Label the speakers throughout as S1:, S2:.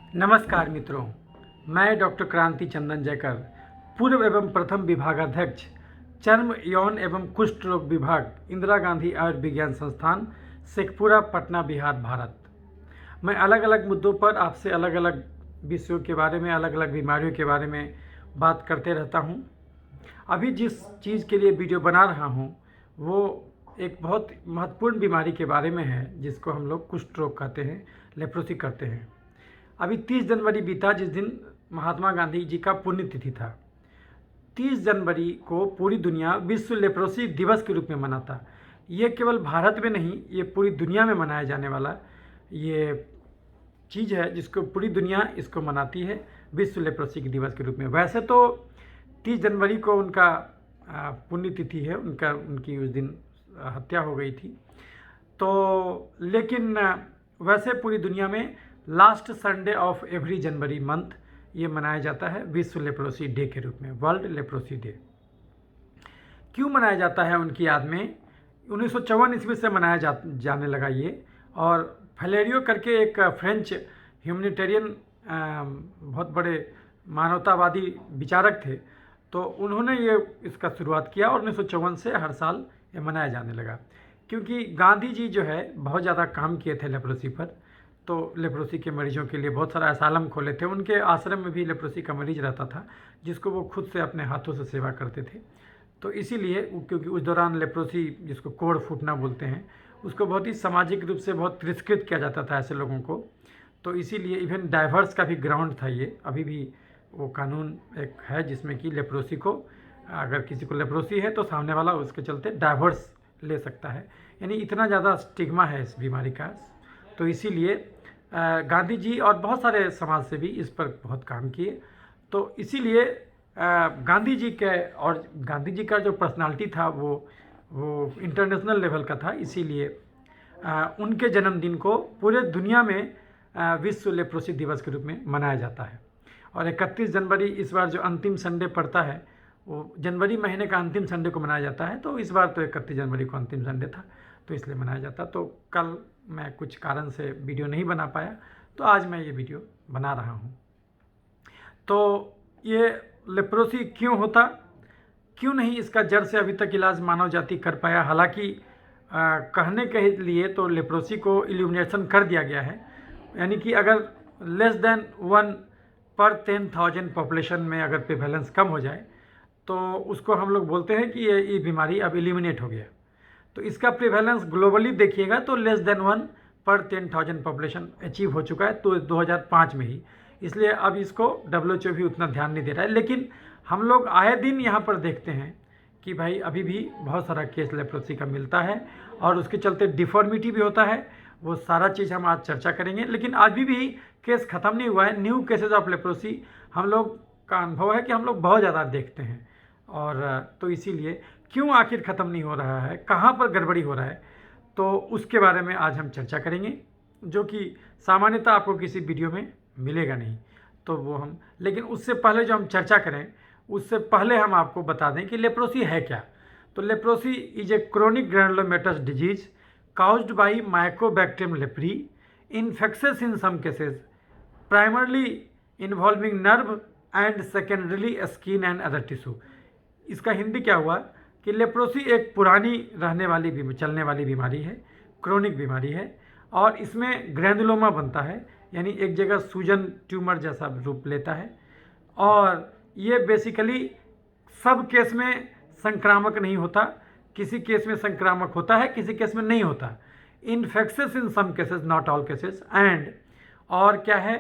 S1: नमस्कार मित्रों, मैं डॉक्टर क्रांति चंदन जयकर, पूर्व एवं प्रथम विभागाध्यक्ष, चर्म यौन एवं कुष्ठ रोग विभाग, इंदिरा गांधी आयुर्विज्ञान संस्थान, शेखपुरा, पटना, बिहार, भारत। मैं अलग अलग मुद्दों पर आपसे अलग अलग विषयों के बारे में, अलग अलग बीमारियों के बारे में बात करते रहता हूँ। अभी जिस चीज़ के लिए वीडियो बना रहा हूँ वो एक बहुत महत्वपूर्ण बीमारी के बारे में है, जिसको हम लोग कुष्ठ रोग कहते हैं, लेप्रोसी करते हैं। अभी 30 जनवरी बीता, जिस दिन महात्मा गांधी जी का पुण्यतिथि था। 30 जनवरी को पूरी दुनिया विश्व लेप्रोसी दिवस के रूप में मनाता। ये केवल भारत में नहीं, ये पूरी दुनिया में मनाया जाने वाला ये चीज़ है, जिसको पूरी दुनिया इसको मनाती है विश्व लेप्रोसी के दिवस के रूप में। वैसे तो 30 जनवरी को उनका पुण्यतिथि है, उनकी उस दिन हत्या हो गई थी। तो लेकिन वैसे पूरी दुनिया में लास्ट संडे ऑफ एवरी जनवरी मंथ ये मनाया जाता है विश्व लेप्रोसी डे के रूप में, वर्ल्ड लेप्रोसी डे। क्यों मनाया जाता है उनकी याद में? 1954 ईस्वी से मनाया जाने लगा ये। और फैलेरियो करके एक फ्रेंच ह्यूमैनिटेरियन बहुत बड़े मानवतावादी विचारक थे, तो उन्होंने ये इसका शुरुआत किया और 1954 से हर साल ये मनाया जाने लगा। क्योंकि गांधी जी जो है बहुत ज़्यादा काम किए थे लेप्रोसी पर, तो लेप्रोसी के मरीजों के लिए बहुत सारा असालम खोले थे। उनके आश्रम में भी लेप्रोसी का मरीज रहता था, जिसको वो खुद से अपने हाथों से सेवा करते थे। तो इसीलिए क्योंकि उस दौरान लेप्रोसी, जिसको कोढ़ फूटना बोलते हैं, उसको बहुत ही सामाजिक रूप से बहुत तिरस्कृत किया जाता था ऐसे लोगों को। तो इसीलिए इवन डाइवर्स का भी ग्राउंड था ये। अभी भी वो कानून एक है जिसमें कि लेप्रोसी को, अगर किसी को लेप्रोसी है तो सामने वाला उसके चलते डाइवर्स ले सकता है। यानी इतना ज़्यादा स्टिग्मा है इस बीमारी का। तो इसीलिए गांधी जी और बहुत सारे समाज सेवी इस पर बहुत काम किए। तो इसीलिए गांधी जी का जो पर्सनालिटी था वो इंटरनेशनल लेवल का था। इसीलिए उनके जन्मदिन को पूरे दुनिया में विश्व लेप्रोसी दिवस के रूप में मनाया जाता है। और 31 जनवरी इस बार जो अंतिम संडे पड़ता है, वो जनवरी महीने का अंतिम संडे को मनाया जाता है। तो इस बार तो 31 जनवरी को अंतिम संडे था, तो इसलिए मनाया जाता। तो कल मैं कुछ कारण से वीडियो नहीं बना पाया, तो आज मैं ये वीडियो बना रहा हूँ। तो ये लेप्रोसी क्यों होता, क्यों नहीं इसका जड़ से अभी तक इलाज मानव जाति कर पाया? हालांकि कहने के लिए तो लेप्रोसी को इल्यूमिनेशन कर दिया गया है, यानी कि अगर लेस देन 1 पर 10,000 पॉपुलेशन में अगर प्रिवेलेंस कम हो जाए तो उसको हम लोग बोलते हैं कि ये बीमारी अब एलिमिनेट हो गया। तो इसका प्रिवेलेंस ग्लोबली देखिएगा तो लेस देन 1 पर 10,000 पॉपुलेशन अचीव हो चुका है, तो 2005 में ही। इसलिए अब इसको WHO भी उतना ध्यान नहीं दे रहा है। लेकिन हम लोग आए दिन यहाँ पर देखते हैं कि भाई अभी भी बहुत सारा केस लेप्रोसी का मिलता है और उसके चलते डिफॉर्मिटी भी होता है। वो सारा चीज़ हम आज चर्चा करेंगे। लेकिन आज भी केस ख़त्म नहीं हुआ है। न्यू केसेस ऑफ लेप्रोसी हम लोग का अनुभव है कि हम लोग बहुत ज़्यादा देखते हैं। और तो इसीलिए क्यों आखिर ख़त्म नहीं हो रहा है, कहाँ पर गड़बड़ी हो रहा है, तो उसके बारे में आज हम चर्चा करेंगे, जो कि सामान्यतः आपको किसी वीडियो में मिलेगा नहीं। तो वो हम, लेकिन उससे पहले जो हम चर्चा करें, उससे पहले हम आपको बता दें कि लेप्रोसी है क्या। तो leprosy is a chronic granulomatous disease caused by Mycobacterium leprae, infectious in some cases, primarily involving nerve and secondarily skin and other tissue। इसका हिंदी क्या हुआ कि लेप्रोसी एक पुरानी चलने वाली बीमारी है, क्रोनिक बीमारी है, और इसमें ग्रैनुलोमा बनता है, यानी एक जगह सूजन ट्यूमर जैसा रूप लेता है। और ये बेसिकली सब केस में संक्रामक नहीं होता, किसी केस में संक्रामक होता है, किसी केस में नहीं होता। Infectious in some cases, not all cases. And और क्या है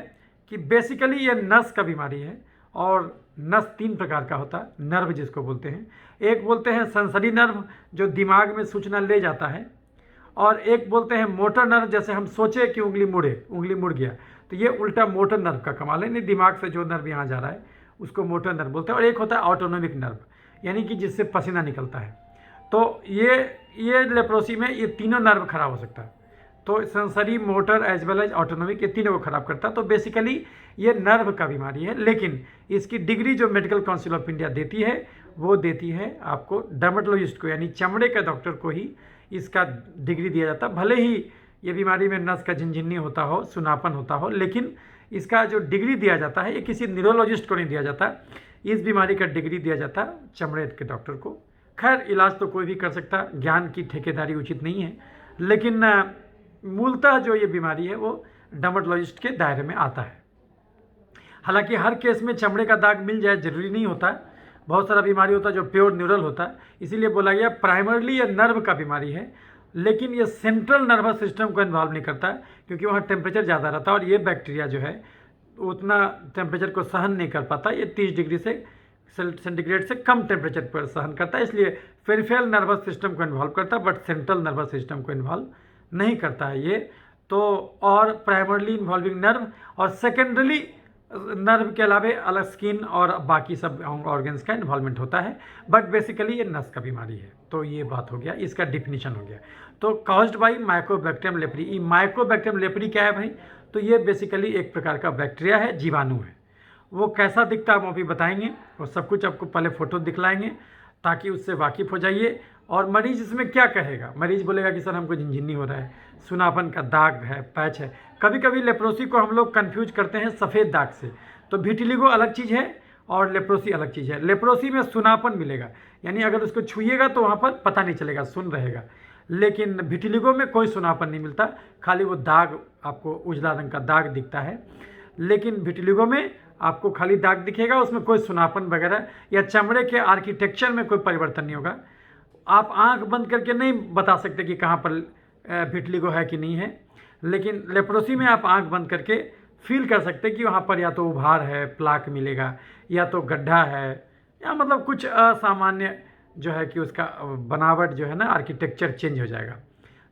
S1: कि बेसिकली ये नस का बीमारी है। और नस 3 प्रकार का होता है, नर्व जिसको बोलते हैं। एक बोलते हैं सेंसरी नर्व, जो दिमाग में सूचना ले जाता है, और एक बोलते हैं मोटर नर्व, जैसे हम सोचे कि उंगली मुड़ गया, तो ये उल्टा मोटर नर्व का कमाल है। नहीं, दिमाग से जो नर्व यहाँ जा रहा है उसको मोटर नर्व बोलते हैं। और एक होता है ऑटोनोमिक नर्व, यानी कि जिससे पसीना निकलता है। तो ये लेप्रोसी में ये तीनों नर्व खराब हो सकता है। तो sensory, motor as well as autonomic, ये तीनों को खराब करता है। तो बेसिकली ये नर्व का बीमारी है। लेकिन इसकी डिग्री जो मेडिकल काउंसिल ऑफ इंडिया देती है, वो देती है आपको डर्मेटोलॉजिस्ट को, यानी चमड़े के डॉक्टर को ही इसका डिग्री दिया जाता है। भले ही ये बीमारी में नस का झिनझिनी होता हो, सुनापन होता हो, लेकिन इसका जो डिग्री दिया जाता है ये किसी न्यूरोलॉजिस्ट को नहीं दिया जाता, इस बीमारी का डिग्री दिया जाता है चमड़े के डॉक्टर को। खैर इलाज तो कोई भी कर सकता, ज्ञान की ठेकेदारी उचित नहीं है, लेकिन मूलतः जो ये बीमारी है वो डर्मेटोलॉजिस्ट के दायरे में आता है। हालांकि हर केस में चमड़े का दाग मिल जाए जरूरी नहीं होता, बहुत सारा बीमारी होता है जो प्योर न्यूरल होता है, इसीलिए बोला गया प्राइमरली ये नर्व का बीमारी है, लेकिन ये सेंट्रल नर्वस सिस्टम को इन्वॉल्व नहीं करता है, क्योंकि वहाँ टेम्परेचर ज़्यादा रहता है और ये बैक्टीरिया जो है उतना टेम्परेचर को सहन नहीं कर पाता, ये 30 डिग्री से सेंटीग्रेड से कम टेम्परेचर पर सहन करता है, इसलिए पेरिफेरल नर्वस सिस्टम को इन्वॉल्व करता है, बट सेंट्रल नर्वस सिस्टम को इन्वॉल्व नहीं करता है ये तो। और प्राइमरली इन्वॉल्विंग नर्व और सेकेंडरली नर्व के अलावा अलग स्किन और बाकी सब ऑर्गन्स का इन्वॉल्वमेंट होता है, बट बेसिकली ये नस का बीमारी है। तो ये बात हो गया, इसका डिफिनीशन हो गया। तो कॉज्ड बाई माइकोबैक्टीरियम लेप्री। ये माइकोबैक्टीरियम लेप्री क्या है भाई? तो ये बेसिकली एक प्रकार का बैक्टीरिया है, जीवाणु है। वो कैसा दिखता है हम अभी बताएंगे, और सब कुछ आपको पहले फ़ोटो दिखलाएंगे ताकि उससे वाकिफ़ हो जाइए। और मरीज़ इसमें क्या कहेगा? मरीज़ बोलेगा कि सर हमको झिनझिनी हो रहा है, सुनापन का दाग है, पैच है। कभी कभी लेप्रोसी को हम लोग कन्फ्यूज करते हैं सफ़ेद दाग से। तो विटिलिगो अलग चीज़ है और लेप्रोसी अलग चीज़ है। लेप्रोसी में सुनापन मिलेगा, यानी अगर उसको छुइएगा तो वहाँ पर पता नहीं चलेगा, सुन रहेगा, लेकिन विटिलिगो में कोई सुनापन नहीं मिलता, खाली वो दाग आपको उजला रंग का दाग दिखता है। लेकिन विटिलिगो में आपको खाली दाग दिखेगा, उसमें कोई सुनापन वगैरह या चमड़े के आर्किटेक्चर में कोई परिवर्तन नहीं होगा। आप आंख बंद करके नहीं बता सकते कि कहाँ पर विटिलिगो है कि नहीं है, लेकिन लेप्रोसी में आप आंख बंद करके फील कर सकते कि वहाँ पर या तो उभार है, प्लाक मिलेगा, या तो गड्ढा है, या मतलब कुछ असामान्य जो है कि उसका बनावट जो है ना, आर्किटेक्चर चेंज हो जाएगा।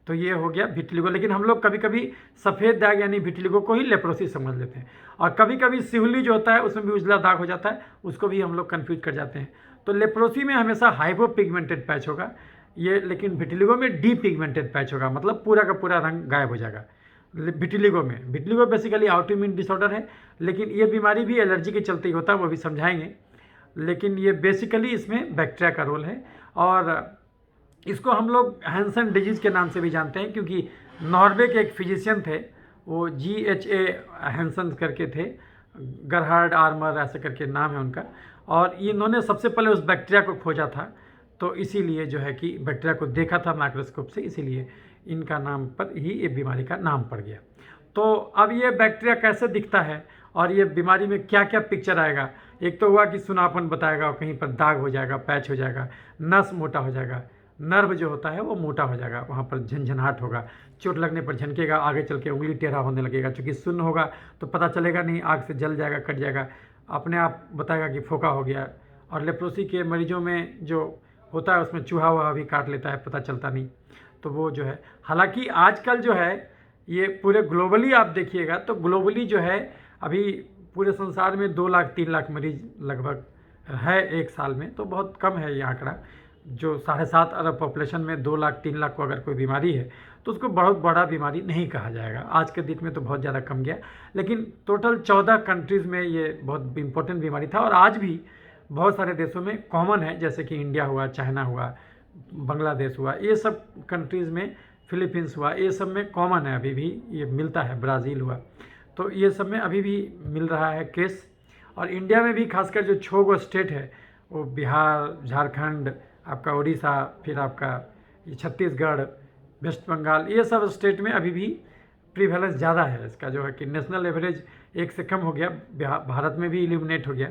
S1: तो ये हो गया विटिलिगो। लेकिन हम लोग कभी कभी सफ़ेद दाग यानी विटिलिगो को ही लेप्रोसी समझ लेते हैं, और कभी कभी सिहुली जो होता है उसमें भी उजला दाग हो जाता है, उसको भी हम लोग कन्फ्यूज कर जाते हैं। तो लेप्रोसी में हमेशा हाइपोपिगमेंटेड पैच होगा ये, लेकिन विटिलिगो में डीपिगमेंटेड पैच होगा, मतलब पूरा का पूरा रंग गायब हो जाएगा विटिलिगो में। विटिलिगो बेसिकली ऑटोइम्यून डिसऑर्डर है, लेकिन ये बीमारी भी एलर्जी के चलते ही होता है, वो भी समझाएंगे। लेकिन ये बेसिकली इसमें बैक्टीरिया का रोल है, और इसको हम लोग हैंसन डिजीज़ के नाम से भी जानते हैं, क्योंकि नॉर्वे के एक फिजिशियन थे, वो GHA हैंसन करके थे, गरहार्ड आर्मर ऐसे करके नाम है उनका, और इन्होंने सबसे पहले उस बैक्टीरिया को खोजा था। तो इसीलिए जो है कि बैक्टीरिया को देखा था माइक्रोस्कोप से, इसीलिए इनका नाम पर ही ये बीमारी का नाम पड़ गया। तो अब ये बैक्टीरिया कैसे दिखता है और ये बीमारी में क्या क्या पिक्चर आएगा? एक तो हुआ कि सुनापन बताएगा, और कहीं पर दाग हो जाएगा, पैच हो जाएगा, नस मोटा हो जाएगा, नर्व जो होता है वो मोटा हो जाएगा, वहाँ पर झनझनाहट होगा, चोट लगने पर झनकेगा, आगे चल के उंगली टेढ़ा होने लगेगा, क्योंकि सुन्न होगा तो पता चलेगा नहीं, आग से जल जाएगा, कट जाएगा, अपने आप बताएगा कि फोका हो गया। और लेप्रोसी के मरीजों में जो होता है उसमें चूहा वूहा भी काट लेता है, पता चलता नहीं। तो वो जो है, हालांकि आजकल जो है ये पूरे ग्लोबली आप देखिएगा तो ग्लोबली जो है अभी पूरे संसार में 2 लाख 3 लाख मरीज लगभग है एक साल में, तो बहुत कम है ये आंकड़ा। जो 7.5 अरब पॉपुलेशन में 2 लाख 3 लाख को अगर कोई बीमारी है तो उसको बहुत बड़ा बीमारी नहीं कहा जाएगा। आज के दिन में तो बहुत ज़्यादा कम गया, लेकिन टोटल 14 कंट्रीज़ में ये बहुत इम्पोर्टेंट बीमारी था, और आज भी बहुत सारे देशों में कॉमन है, जैसे कि इंडिया हुआ, चाइना हुआ, बांग्लादेश हुआ, ये सब कंट्रीज़ में, फिलीपींस हुआ, ये सब में कॉमन है, अभी भी ये मिलता है, ब्राज़ील हुआ, तो ये सब में अभी भी मिल रहा है केस। और इंडिया में भी खासकर जो 6 गो स्टेट है, वो बिहार, झारखंड, आपका उड़ीसा, फिर आपका ये छत्तीसगढ़, वेस्ट बंगाल, ये सब स्टेट में अभी भी प्रीवैलेंस ज़्यादा है इसका, जो है कि नेशनल एवरेज 1 से कम हो गया। भारत में भी एलिमिनेट हो गया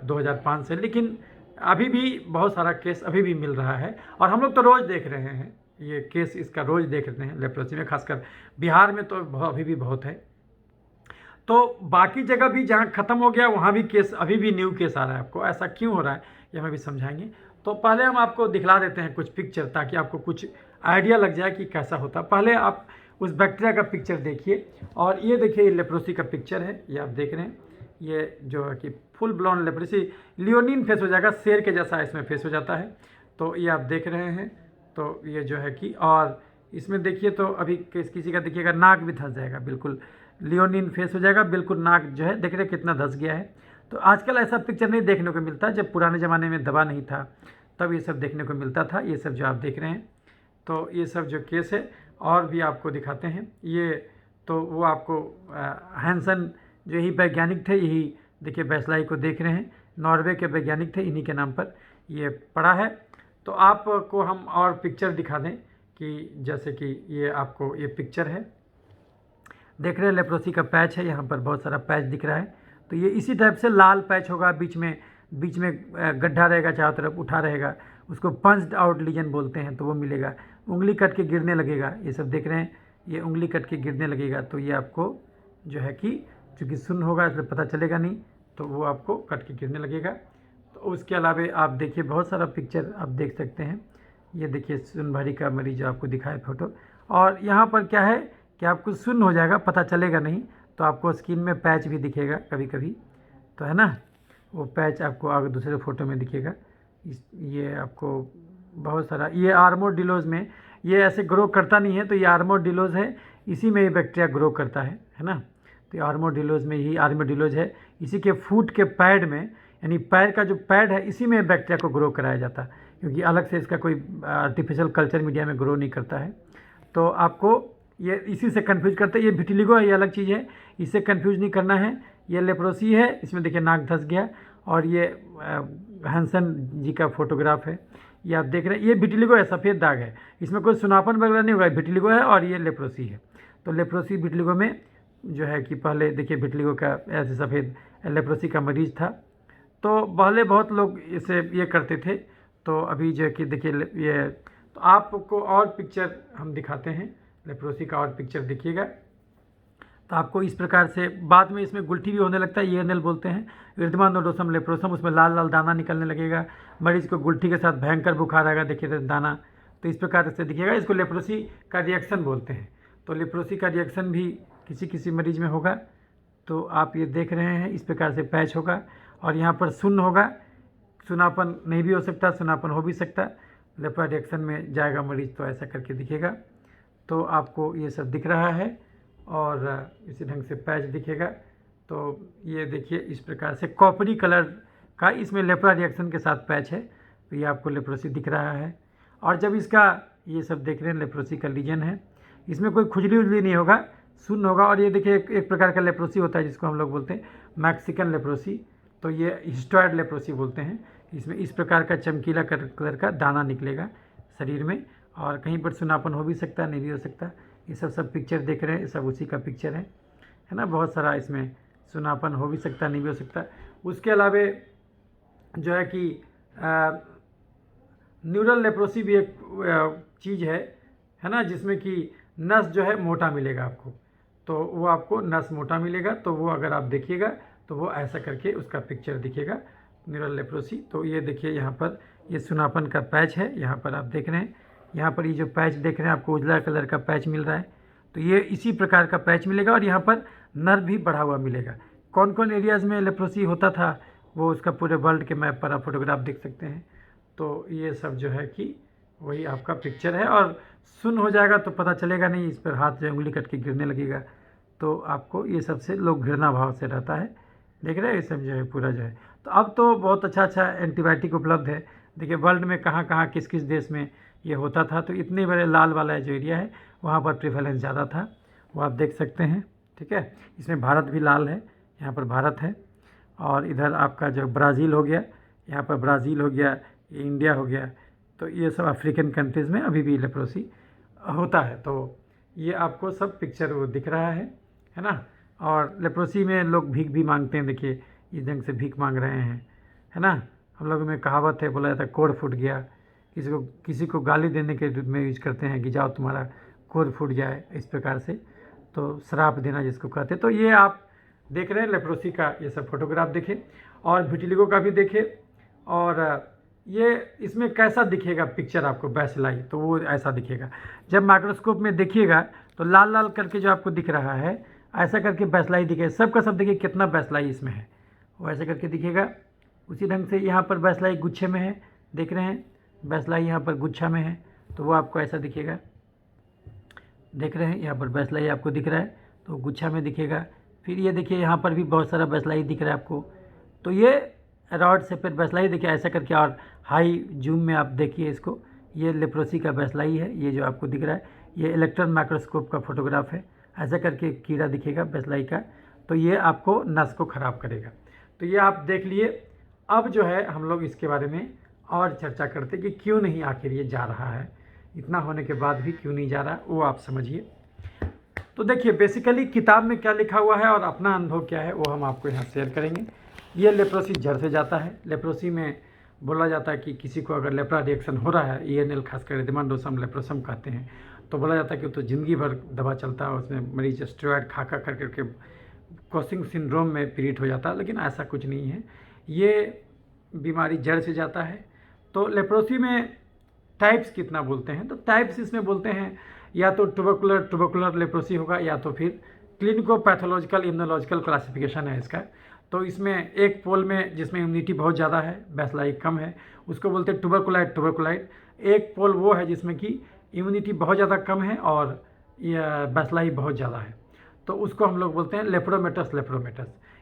S1: 2005 से, लेकिन अभी भी बहुत सारा केस अभी भी मिल रहा है, और हम लोग तो रोज़ देख रहे हैं ये केस, इसका रोज़ देख रहे हैं लेप्रोसी में, खासकर बिहार में तो अभी भी बहुत है। तो बाकी जगह भी जहाँ ख़त्म हो गया वहाँ भी केस, अभी भी न्यू केस आ रहा है। आपको ऐसा क्यों हो रहा है ये हमें भी समझाएंगे। तो पहले हम आपको दिखला देते हैं कुछ पिक्चर, ताकि आपको कुछ आइडिया लग जाए कि कैसा होता है। पहले आप उस बैक्टीरिया का पिक्चर देखिए, और ये देखिए ये लेप्रोसी का पिक्चर है, ये आप देख रहे हैं, ये जो है कि फुल ब्लॉन लेप्रोसी, लियोनिन फेस हो जाएगा, शेर के जैसा इसमें फेस हो जाता है। तो ये आप देख रहे हैं, तो ये जो है कि, और इसमें देखिए तो अभी किसी का देखिएगा नाक भी धंस जाएगा, बिल्कुल लियोनिन फेस हो जाएगा, बिल्कुल नाक जो है देख रहे कितना धंस गया है। तो आजकल ऐसा पिक्चर नहीं देखने को मिलता, जब पुराने ज़माने में दवा नहीं था तब ये सब देखने को मिलता था। ये सब जो आप देख रहे हैं, तो ये सब जो केस है, और भी आपको दिखाते हैं। ये तो वो आपको हैंसन जो ही वैज्ञानिक थे, यही देखिए बैसलाई को देख रहे हैं, नॉर्वे के वैज्ञानिक थे, इन्हीं के नाम पर ये पड़ा है। तो आपको हम और पिक्चर दिखा दें कि जैसे कि ये आपको ये पिक्चर है, देख रहे हैं लेप्रोसी का पैच है, यहाँ पर बहुत सारा पैच दिख रहा है। तो ये इसी टाइप से लाल पैच होगा, बीच में गड्ढा रहेगा, चारों तरफ उठा रहेगा, उसको पंच्ड आउट लीजन बोलते हैं, तो वो मिलेगा। उंगली कट के गिरने लगेगा, ये सब देख रहे हैं, ये उंगली कट के गिरने लगेगा, तो ये आपको जो है कि चूँकि सुन्न होगा इसलिए पता चलेगा नहीं, तो वो आपको कट के गिरने लगेगा। तो उसके अलावा आप देखिए बहुत सारा पिक्चर आप देख सकते हैं। ये देखिए सुन्न भरी का मरीज आपको दिखाए फोटो, और यहाँ पर क्या है कि आपको सुन्न हो जाएगा, पता चलेगा नहीं, तो आपको स्किन में पैच भी दिखेगा कभी कभी, तो है ना, वो पैच आपको आगे दूसरे फ़ोटो में दिखेगा। ये आपको बहुत सारा, ये आर्मोडिलोज में ये ऐसे ग्रो करता नहीं है, तो ये आर्मोडिलोज है, इसी में ये बैक्टीरिया ग्रो करता है ना। तो ये आर्मोडिलोज में ही आर्मोडिलोज है, इसी के फुट के पैड में, यानी पैर का जो पैड है इसी में बैक्टीरिया को ग्रो कराया जाता है, क्योंकि अलग से इसका कोई आर्टिफिशियल कल्चर मीडिया में ग्रो नहीं करता है। तो आपको ये इसी से कंफ्यूज करते हैं, ये विटिलिगो है, ये अलग चीज़ है, इससे कंफ्यूज नहीं करना है। ये लेप्रोसी है, इसमें देखिए नाक धंस गया, और ये हैंसन जी का फोटोग्राफ है, ये आप देख रहे हैं, ये विटिलिगो है, सफ़ेद दाग है, इसमें कोई सुनापन वगैरह नहीं होगा, विटिलिगो है और ये लेप्रोसी है। तो लेप्रोसी विटिलिगो में जो है कि पहले देखिए विटिलिगो का ऐसे सफ़ेद लेप्रोसी का मरीज़ था, तो पहले बहुत लोग इसे ये करते थे। तो अभी जो है कि देखिए ये, तो आपको और पिक्चर हम दिखाते हैं, लेप्रोसी का और पिक्चर देखिएगा। तो आपको इस प्रकार से बाद में इसमें गुल्ठी भी होने लगता है, ईयरनेल बोलते हैं, इर्दमा नोडोसम लेप्रोसम, उसमें लाल लाल दाना निकलने लगेगा, मरीज़ को गुल्ठी के साथ भयंकर बुखार आएगा, देखिए दाना, तो इस प्रकार से दिखेगा। इसको लेप्रोसी का रिएक्शन बोलते हैं। तो लेप्रोसी का रिएक्शन भी किसी किसी मरीज़ में होगा। तो आप ये देख रहे हैं, इस प्रकार से पैच होगा, और यहाँ पर सुन्न होगा, सुनापन नहीं भी हो सकता, सुनापन हो भी सकता, लेप्रा रिएक्शन में जाएगा मरीज़, तो ऐसा करके दिखेगा। तो आपको ये सब दिख रहा है, और इसी ढंग से पैच दिखेगा। तो ये देखिए इस प्रकार से कॉपरी कलर का इसमें लेप्रा रिएक्शन के साथ पैच है, तो ये आपको लेप्रोसी दिख रहा है। और जब इसका ये सब देख रहे हैं, लेप्रोसी का लीजन है, इसमें कोई खुजली उजली नहीं होगा, सुन्न होगा। और ये देखिए एक प्रकार का लेप्रोसी होता है जिसको हम लोग बोलते हैं मैक्सिकन लेप्रोसी, तो ये हिस्टोइड लेप्रोसी बोलते हैं। इसमें इस प्रकार का चमकीला कलर का दाना निकलेगा शरीर में, और कहीं पर सुनापन हो भी सकता है, नहीं भी हो सकता। ये सब पिक्चर देख रहे हैं, ये सब उसी का पिक्चर है ना। बहुत सारा इसमें सुनापन हो भी सकता, नहीं भी हो सकता। उसके अलावा जो है कि न्यूरल लेप्रोसी भी एक चीज़ है ना, जिसमें कि नस जो है मोटा मिलेगा आपको, तो वो आपको नस मोटा मिलेगा, तो वो अगर आप देखिएगा तो वो ऐसा करके उसका पिक्चर दिखेगा, न्यूरल लेप्रोसी। तो ये देखिए यहाँ पर ये सुनापन का पैच है, यहाँ पर आप देख रहे हैं, यहाँ पर ये जो पैच देख रहे हैं आपको उजला कलर का पैच मिल रहा है, तो ये इसी प्रकार का पैच मिलेगा। और यहाँ पर नर्व भी बढ़ा हुआ मिलेगा। कौन कौन एरियाज़ में लेप्रोसी होता था वो उसका पूरे वर्ल्ड के मैप पर आप फोटोग्राफ देख सकते हैं। तो ये सब जो है कि वही आपका पिक्चर है, और सुन्न हो जाएगा तो पता चलेगा नहीं, इस पर हाथ जो उंगली कट के गिरने लगेगा, तो आपको ये सबसे लोग घृणा भाव से रहता है। देख रहे हैं, ये सब जो है पूरा जो है। तो अब तो बहुत अच्छा एंटीबायोटिक उपलब्ध है। देखिए वर्ल्ड में कहाँ कहाँ किस किस देश में ये होता था, तो इतने बड़े लाल वाला जो एरिया है वहाँ पर प्रिवेलेंस ज़्यादा था, वो आप देख सकते हैं। ठीक है, इसमें भारत भी लाल है, यहाँ पर भारत है, और इधर आपका जो ब्राज़ील हो गया, यहाँ पर ब्राज़ील हो गया, ये इंडिया हो गया, तो ये सब अफ्रीकन कंट्रीज़ में अभी भी लेप्रोसी होता है। तो ये आपको सब पिक्चर वो दिख रहा है ना। और लेप्रोसी में लोग भीख भी मांगते हैं, देखिए इस ढंग से भीख मांग रहे हैं, है ना। हम लोगों में कहावत है, बोला जाता है कोढ़ फूट गया, किसी को गाली देने के रूप में यूज करते हैं कि जाओ तुम्हारा कोढ़ फूट जाए, इस प्रकार से, तो श्राप देना जिसको कहते हैं। तो ये आप देख रहे हैं लेप्रोसी का ये सब फोटोग्राफ देखे, और विटिलिगो का भी देखे, और ये इसमें कैसा दिखेगा पिक्चर आपको बैसलाई, तो वो ऐसा दिखेगा। जब माइक्रोस्कोप में देखिएगा तो लाल लाल करके जो आपको दिख रहा है, ऐसा करके बैसलाई दिखेगा। सबका सब देखिए कितना बैसलाई इसमें है, वो ऐसे करके दिखेगा। उसी ढंग से यहाँ पर बैसलाई गुच्छे में है, देख रहे हैं, बैसलाई यहाँ पर गुच्छा में है, तो वो आपको ऐसा दिखेगा। देख रहे हैं यहाँ पर बैसलाई आपको दिख रहा है, तो गुच्छा में दिखेगा। फिर ये देखिए यहाँ पर भी बहुत सारा बैसलाई दिख रहा है आपको, तो ये रॉड से फिर बैसलाई देखिए ऐसा करके, और हाई जूम में आप देखिए इसको, ये लेप्रोसी का बैसलाई है, ये जो आपको दिख रहा है, ये इलेक्ट्रॉन माइक्रोस्कोप का फोटोग्राफ है, ऐसा करके कीड़ा दिखेगा बेसलाई का, तो ये आपको नस को ख़राब करेगा। तो ये आप देख लिए। अब जो है हम लोग इसके बारे में और चर्चा करते कि क्यों नहीं आखिर ये जा रहा है, इतना होने के बाद भी क्यों नहीं जा रहा, वो आप समझिए। तो देखिए बेसिकली किताब में क्या लिखा हुआ है और अपना अनुभव क्या है वो हम आपको यहाँ शेयर करेंगे। ये लेप्रोसी जड़ से जाता है। लेप्रोसी में बोला जाता है कि किसी को अगर लेप्रा रिएक्शन हो रहा है, ENL खासकर एडिमांडोसम लेप्रोसम कहते हैं, तो बोला जाता है कि तो ज़िंदगी भर दवा चलता है, उसमें मरीज स्टेरॉयड खा खा करके कोसिंग सिंड्रोम में पीड़ित हो जाता है। लेकिन ऐसा कुछ नहीं है, ये बीमारी जड़ से जाता है। तो लेप्रोसी में टाइप्स कितना बोलते हैं, तो टाइप्स इसमें बोलते हैं या तो ट्यूबरकुलर लेप्रोसी होगा या तो फिर क्लिनिको पैथोलॉजिकल इम्यूनोलॉजिकल क्लासिफिकेशन है इसका। तो इसमें एक पोल में जिसमें इम्यूनिटी बहुत ज़्यादा है, बैसलाई कम है, उसको बोलते हैं ट्यूबरकुलाइड। एक पोल वो है जिसमें कि इम्यूनिटी बहुत ज़्यादा कम है और यह बैसलाई बहुत ज़्यादा है, तो उसको हम लोग बोलते हैं लेप्रोमेटस।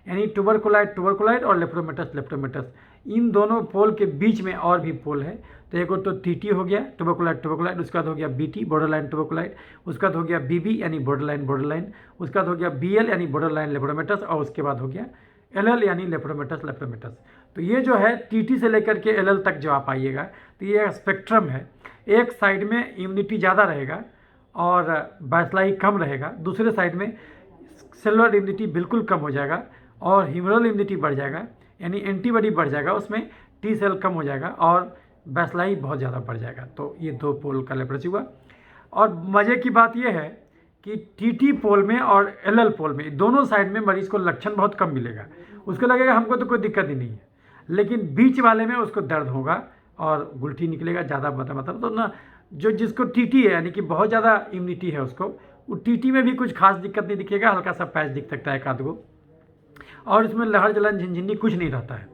S1: यानी ट्यूबरकुलाइड और लेप्रोमेटस इन दोनों पोल के बीच में और भी पोल है। तो एक और तो TT हो गया ट्यूबरकुलाइड, उसका बाद हो गया BT बॉर्डरलाइन ट्यूबरकुलाइड, उसका बाद हो गया BB यानी बॉर्डरलाइन, उसका बाद हो गया BL यानी बॉर्डरलाइन लेप्रोमेटस, और उसके बाद हो गया LL यानी लेप्रोमेटस। तो ये जो है TT से लेकर के LL तक जो आप आइएगा तो ये स्पेक्ट्रम है। एक साइड में इम्यूनिटी ज़्यादा रहेगा और बैसलाई कम रहेगा, दूसरे साइड में सेलुलर इम्यूनिटी बिल्कुल कम हो जाएगा और ह्यूमरल इम्यूनिटी बढ़ जाएगा, यानी एंटीबॉडी बढ़ जाएगा, उसमें T सेल कम हो जाएगा और बैसलाई बहुत ज़्यादा बढ़ जाएगा। तो ये दो पोल का लेप्रोसी हुआ। और मज़े की बात यह है कि TT पोल में और LL पोल में दोनों साइड में मरीज़ को लक्षण बहुत कम मिलेगा, उसको लगेगा हमको तो कोई दिक्कत ही नहीं है, लेकिन बीच वाले में उसको दर्द होगा और गुल्टी निकलेगा ज़्यादा मतलब तो ना, जो जिसको TT है यानी कि बहुत ज़्यादा इम्यूनिटी है उसको, वो TT में भी कुछ खास दिक्कत नहीं दिखेगा, हल्का सा पैच दिख सकता है एक आध गो, और इसमें लहर जलन झिनझिनी कुछ नहीं रहता है।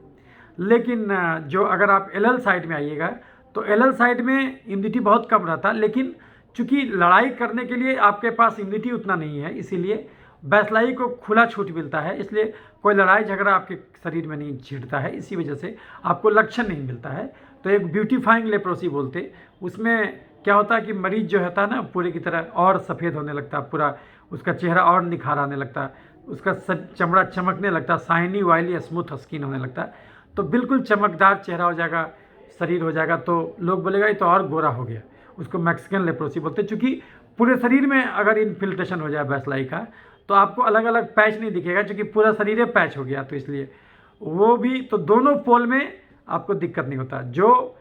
S1: लेकिन जो अगर आप LL साइड में आइएगा तो LL साइड में इम्यूनिटी बहुत कम रहता है, लेकिन चूँकि लड़ाई करने के लिए आपके पास इम्यूनिटी उतना नहीं है, इसीलिए बैसलाई को खुला छूट मिलता है, इसलिए कोई लड़ाई झगड़ा आपके शरीर में नहीं छिड़ता है, इसी वजह से आपको लक्षण नहीं मिलता है। तो एक ब्यूटीफाइंग लेप्रोसी बोलते, उसमें क्या होता है कि मरीज जो होता है ना पूरे की तरह और सफ़ेद होने लगता है, पूरा उसका चेहरा और निखार आने लगता है, उसका चमड़ा चमकने लगता है, शाइनी वाइली स्मूथ स्किन होने लगता है, तो बिल्कुल चमकदार चेहरा हो जाएगा, शरीर हो जाएगा, तो लोग बोलेगा ये तो और गोरा हो गया। उसको मैक्सिकन लेप्रोसी बोलते हैं। चूँकि पूरे शरीर में अगर इन्फिल्ट्रेशन हो जाए बैसलाई का तो आपको अलग अलग पैच नहीं दिखेगा, क्योंकि पूरा शरीर है पैच हो गया, तो इसलिए वो भी, तो दोनों पोल में आपको दिक्कत नहीं होता। जो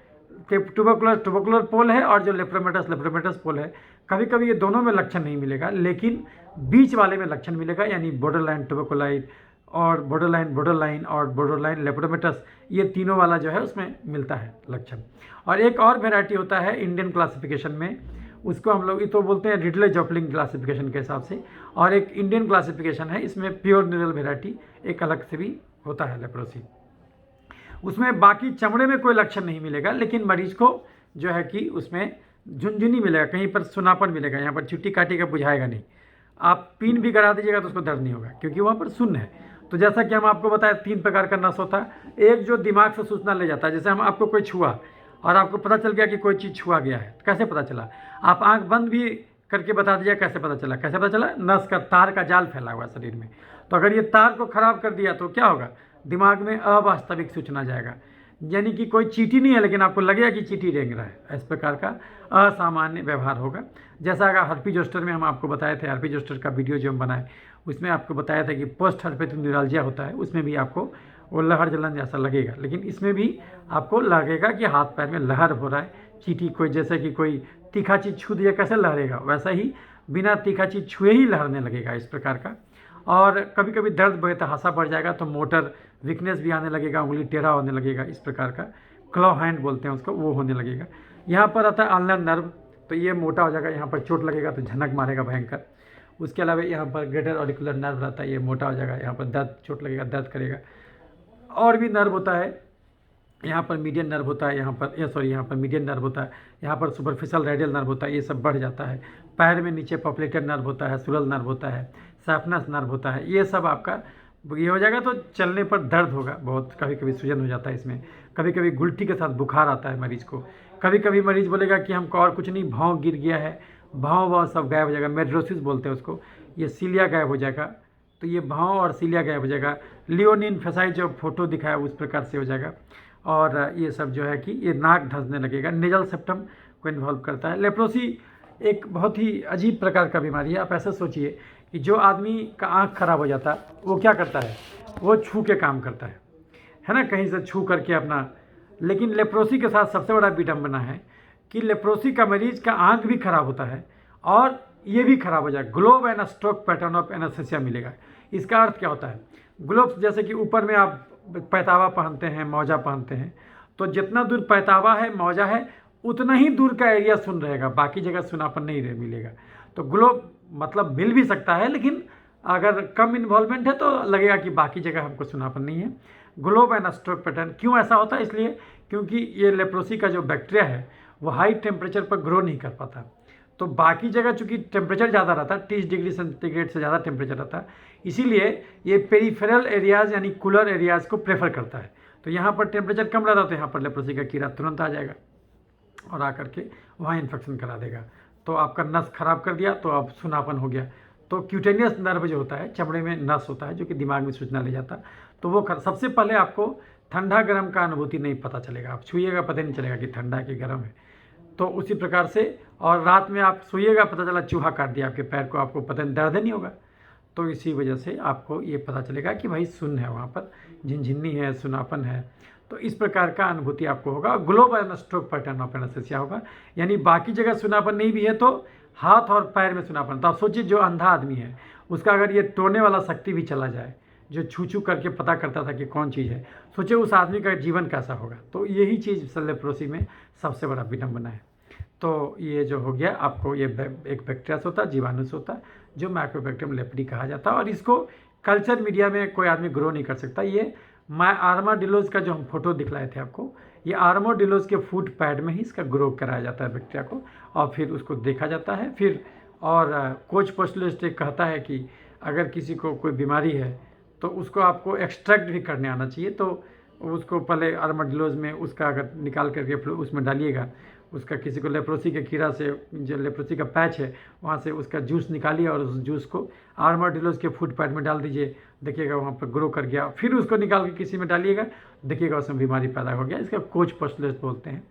S1: ट्यूबरकुलर पोल है और जो लेप्रोमेटस पोल है, कभी कभी ये दोनों में लक्षण नहीं मिलेगा, लेकिन बीच वाले में लक्षण मिलेगा, यानी बॉर्डरलाइन ट्यूबरकुलाइड और बॉर्डरलाइन लेप्रोमेटस, ये तीनों वाला जो है उसमें मिलता है लक्षण। और एक और वेराइटी होता है इंडियन क्लासिफिकेशन में, उसको हम लोग तो बोलते हैं रिडले जॉपलिंग क्लासिफिकेशन के हिसाब से, और एक इंडियन क्लासिफिकेशन है, इसमें प्योर न्यूरल वेराइटी एक अलग से भी होता है लेप्रोसी। उसमें बाकी चमड़े में कोई लक्षण नहीं मिलेगा, लेकिन मरीज को जो है कि उसमें झुनझुनी मिलेगा, कहीं पर सुनापन मिलेगा, यहाँ पर चुट्टी काटी का बुझाएगा नहीं। आप पिन भी करा दीजिएगा तो उसको दर्द नहीं होगा, क्योंकि वहाँ पर सुन्न है। तो जैसा कि हम आपको बताया 3 प्रकार का नस होता है। एक जो दिमाग से सूचना ले जाता है, जैसे हम आपको कोई छुआ और आपको पता चल गया कि कोई चीज़ छुआ गया है, तो कैसे पता चला? आप आंख बंद भी करके बता दीजिए कैसे पता चला? नस का तार का जाल फैला हुआ है शरीर में, तो अगर ये तार को खराब कर दिया तो क्या होगा? दिमाग में अवास्तविक सूचना जाएगा, यानी कि कोई चींटी नहीं है लेकिन आपको लगेगा कि चींटी रेंग रहा है, इस प्रकार का असामान्य व्यवहार होगा। जैसा अगर हर्पी जोस्टर में हम आपको बताए थे, हर्पी जोस्टर का वीडियो जो हम बनाए उसमें आपको बताया था कि पोस्ट हर्पेटिक न्यूराल्जिया होता है, उसमें भी आपको वो लहर जलन जैसा लगेगा, लेकिन इसमें भी आपको लगेगा कि हाथ पैर में लहर हो रहा है। चींटी कोई जैसे कि कोई तीखा चीज़ छू दिया कैसे लहरेगा, वैसा ही बिना तीखा चीज़ छुए ही लहरने लगेगा, इस प्रकार का। और कभी कभी दर्द बेतहासा बढ़ जाएगा तो मोटर वीकनेस भी आने लगेगा, उंगली टेढ़ा होने लगेगा, इस प्रकार का क्लॉ हैंड बोलते हैं उसको, वो होने लगेगा। यहाँ पर आता है अल्नर नर्व, तो ये मोटा हो जाएगा, यहाँ पर चोट लगेगा तो झनक मारेगा भयंकर। उसके अलावा यहाँ पर ग्रेटर ऑरिकुलर नर्व रहता है, ये मोटा हो जाएगा, यहाँ पर दर्द चोट लगेगा, दर्द करेगा। और भी नर्व होता है, यहाँ पर मीडियन नर्व होता है, यहाँ पर मीडियन नर्व होता है, यहाँ पर सुपरफिशियल रेडियल नर्व होता है, ये सब बढ़ जाता है। पैर में नीचे पॉपुलेटेड नर्व होता है, सुरल नर्व होता है, सैफनस नर्व होता है, ये सब आपका ये हो जाएगा। तो चलने पर दर्द होगा बहुत, कभी कभी सूजन हो जाता है इसमें, कभी कभी गुल्टी के साथ बुखार आता है मरीज को, कभी कभी मरीज बोलेगा कि हमको और कुछ नहीं, भाव गिर गया है, भाव सब गायब हो जाएगा, मेड्रोसिस बोलते हैं उसको, ये सीलिया गायब हो जाएगा, तो ये भाव और सीलिया गायब हो जाएगा। लियोनिन फेसाई जो फोटो दिखाया उस प्रकार से हो जाएगा। और ये सब जो है कि ये नाक धंसने लगेगा, नेजल सेप्टम को इन्वॉल्व करता है। लेप्रोसी एक बहुत ही अजीब प्रकार का बीमारी है। आप ऐसा सोचिए कि जो आदमी का आँख खराब हो जाता है वो क्या करता है, वो छू के काम करता है ना, कहीं से छू करके अपना। लेकिन लेप्रोसी के साथ सबसे बड़ा विडंबना है कि लेप्रोसी का मरीज का आँख भी खराब होता है और ये भी खराब हो जाएगा। Globe and stroke pattern of anaesthesia मिलेगा। इसका अर्थ क्या होता है, ग्लोब्स जैसे कि ऊपर में आप पैतावा पहनते हैं, मौजा पहनते हैं, तो जितना दूर पैतावा है, मौजा है, उतना ही दूर का एरिया सुन रहेगा, बाकी जगह सुनापन नहीं मिलेगा। तो ग्लोब मतलब मिल भी सकता है, लेकिन अगर कम इन्वॉल्वमेंट है तो लगेगा कि बाकी जगह हमको सुनापन नहीं है। ग्लोब एंड स्ट्रोक पैटर्न क्यों ऐसा होता है, इसलिए क्योंकि ये लेप्रोसी का जो बैक्टीरिया है वो हाई टेम्परेचर पर ग्रो नहीं कर पाता। तो बाकी जगह चूँकि टेम्परेचर ज़्यादा रहता है, 30 डिग्री सेंटीग्रेड से ज़्यादा टेम्परेचर रहता है, इसीलिए ये पेरीफेरल एरियाज़ यानी कूलर एरियाज़ को प्रेफर करता है। तो यहाँ पर टेम्परेचर कम रहता है तो यहाँ पर लेप्रोसी का कीड़ा तुरंत आ जाएगा और आकर के वहाँ इन्फेक्शन करा देगा। तो आपका नस खराब कर दिया तो अब सुनापन हो गया। तो क्यूटेनियस नर्व जो होता है, चमड़े में नस होता है जो कि दिमाग में सूचना ले जाता है, तो वो सबसे पहले आपको ठंडा गर्म का अनुभूति नहीं पता चलेगा। आप छुइएगा पता नहीं चलेगा कि ठंडा है कि गर्म है। तो उसी प्रकार से, और रात में आप सोइएगा पता चला चूहा काट दिया आपके पैर को, आपको पता नहीं, दर्द नहीं होगा। तो इसी वजह से आपको ये पता चलेगा कि भाई सुन्न है, वहाँ पर झिनझिन्नी है, सुनापन है। तो इस प्रकार का अनुभूति आपको होगा। Globe and stroke pattern of anaesthesia होगा, यानी बाकी जगह सुनापन नहीं भी है तो हाथ और पैर में सुनापन। तो आप सोचिए जो अंधा आदमी है उसका अगर ये टोने वाला शक्ति भी चला जाए, जो छू छू करके पता करता था कि कौन चीज़ है, सोचिए उस आदमी का जीवन कैसा होगा। तो यही चीज़ लेप्रोसी में सबसे बड़ा विडंबना है। तो ये जो हो गया आपको, ये एक बैक्टीरिया होता है, जीवाणु होता है, जो माइक्रोबैक्टीरियम लेप्री कहा जाता है। और इसको कल्चर मीडिया में कोई आदमी ग्रो नहीं कर सकता। ये आर्माडिलोज का जो हम फोटो दिखलाए थे आपको, ये आर्माडिलोज के फूड पैड में ही इसका ग्रो कराया जाता है बैक्टीरिया को, और फिर उसको देखा जाता है। फिर और कोच पोस्टुलेस्ट कहता है कि अगर किसी को कोई बीमारी है तो उसको आपको एक्सट्रैक्ट भी करने आना चाहिए। तो उसको पहले आर्माडिलोज में उसका अगर निकाल करके उसमें डालिएगा, उसका किसी को लेप्रोसी के कीड़ा से, जो लेप्रोसी का पैच है वहाँ से उसका जूस निकालिए और उस जूस को आर्माडिलोज के फूड पैड में डाल दीजिए, देखिएगा वहाँ पर ग्रो कर गया। फिर उसको निकाल के किसी में डालिएगा, देखिएगा उसमें बीमारी पैदा हो गया। इसका कोच पोस्टुलेट बोलते हैं,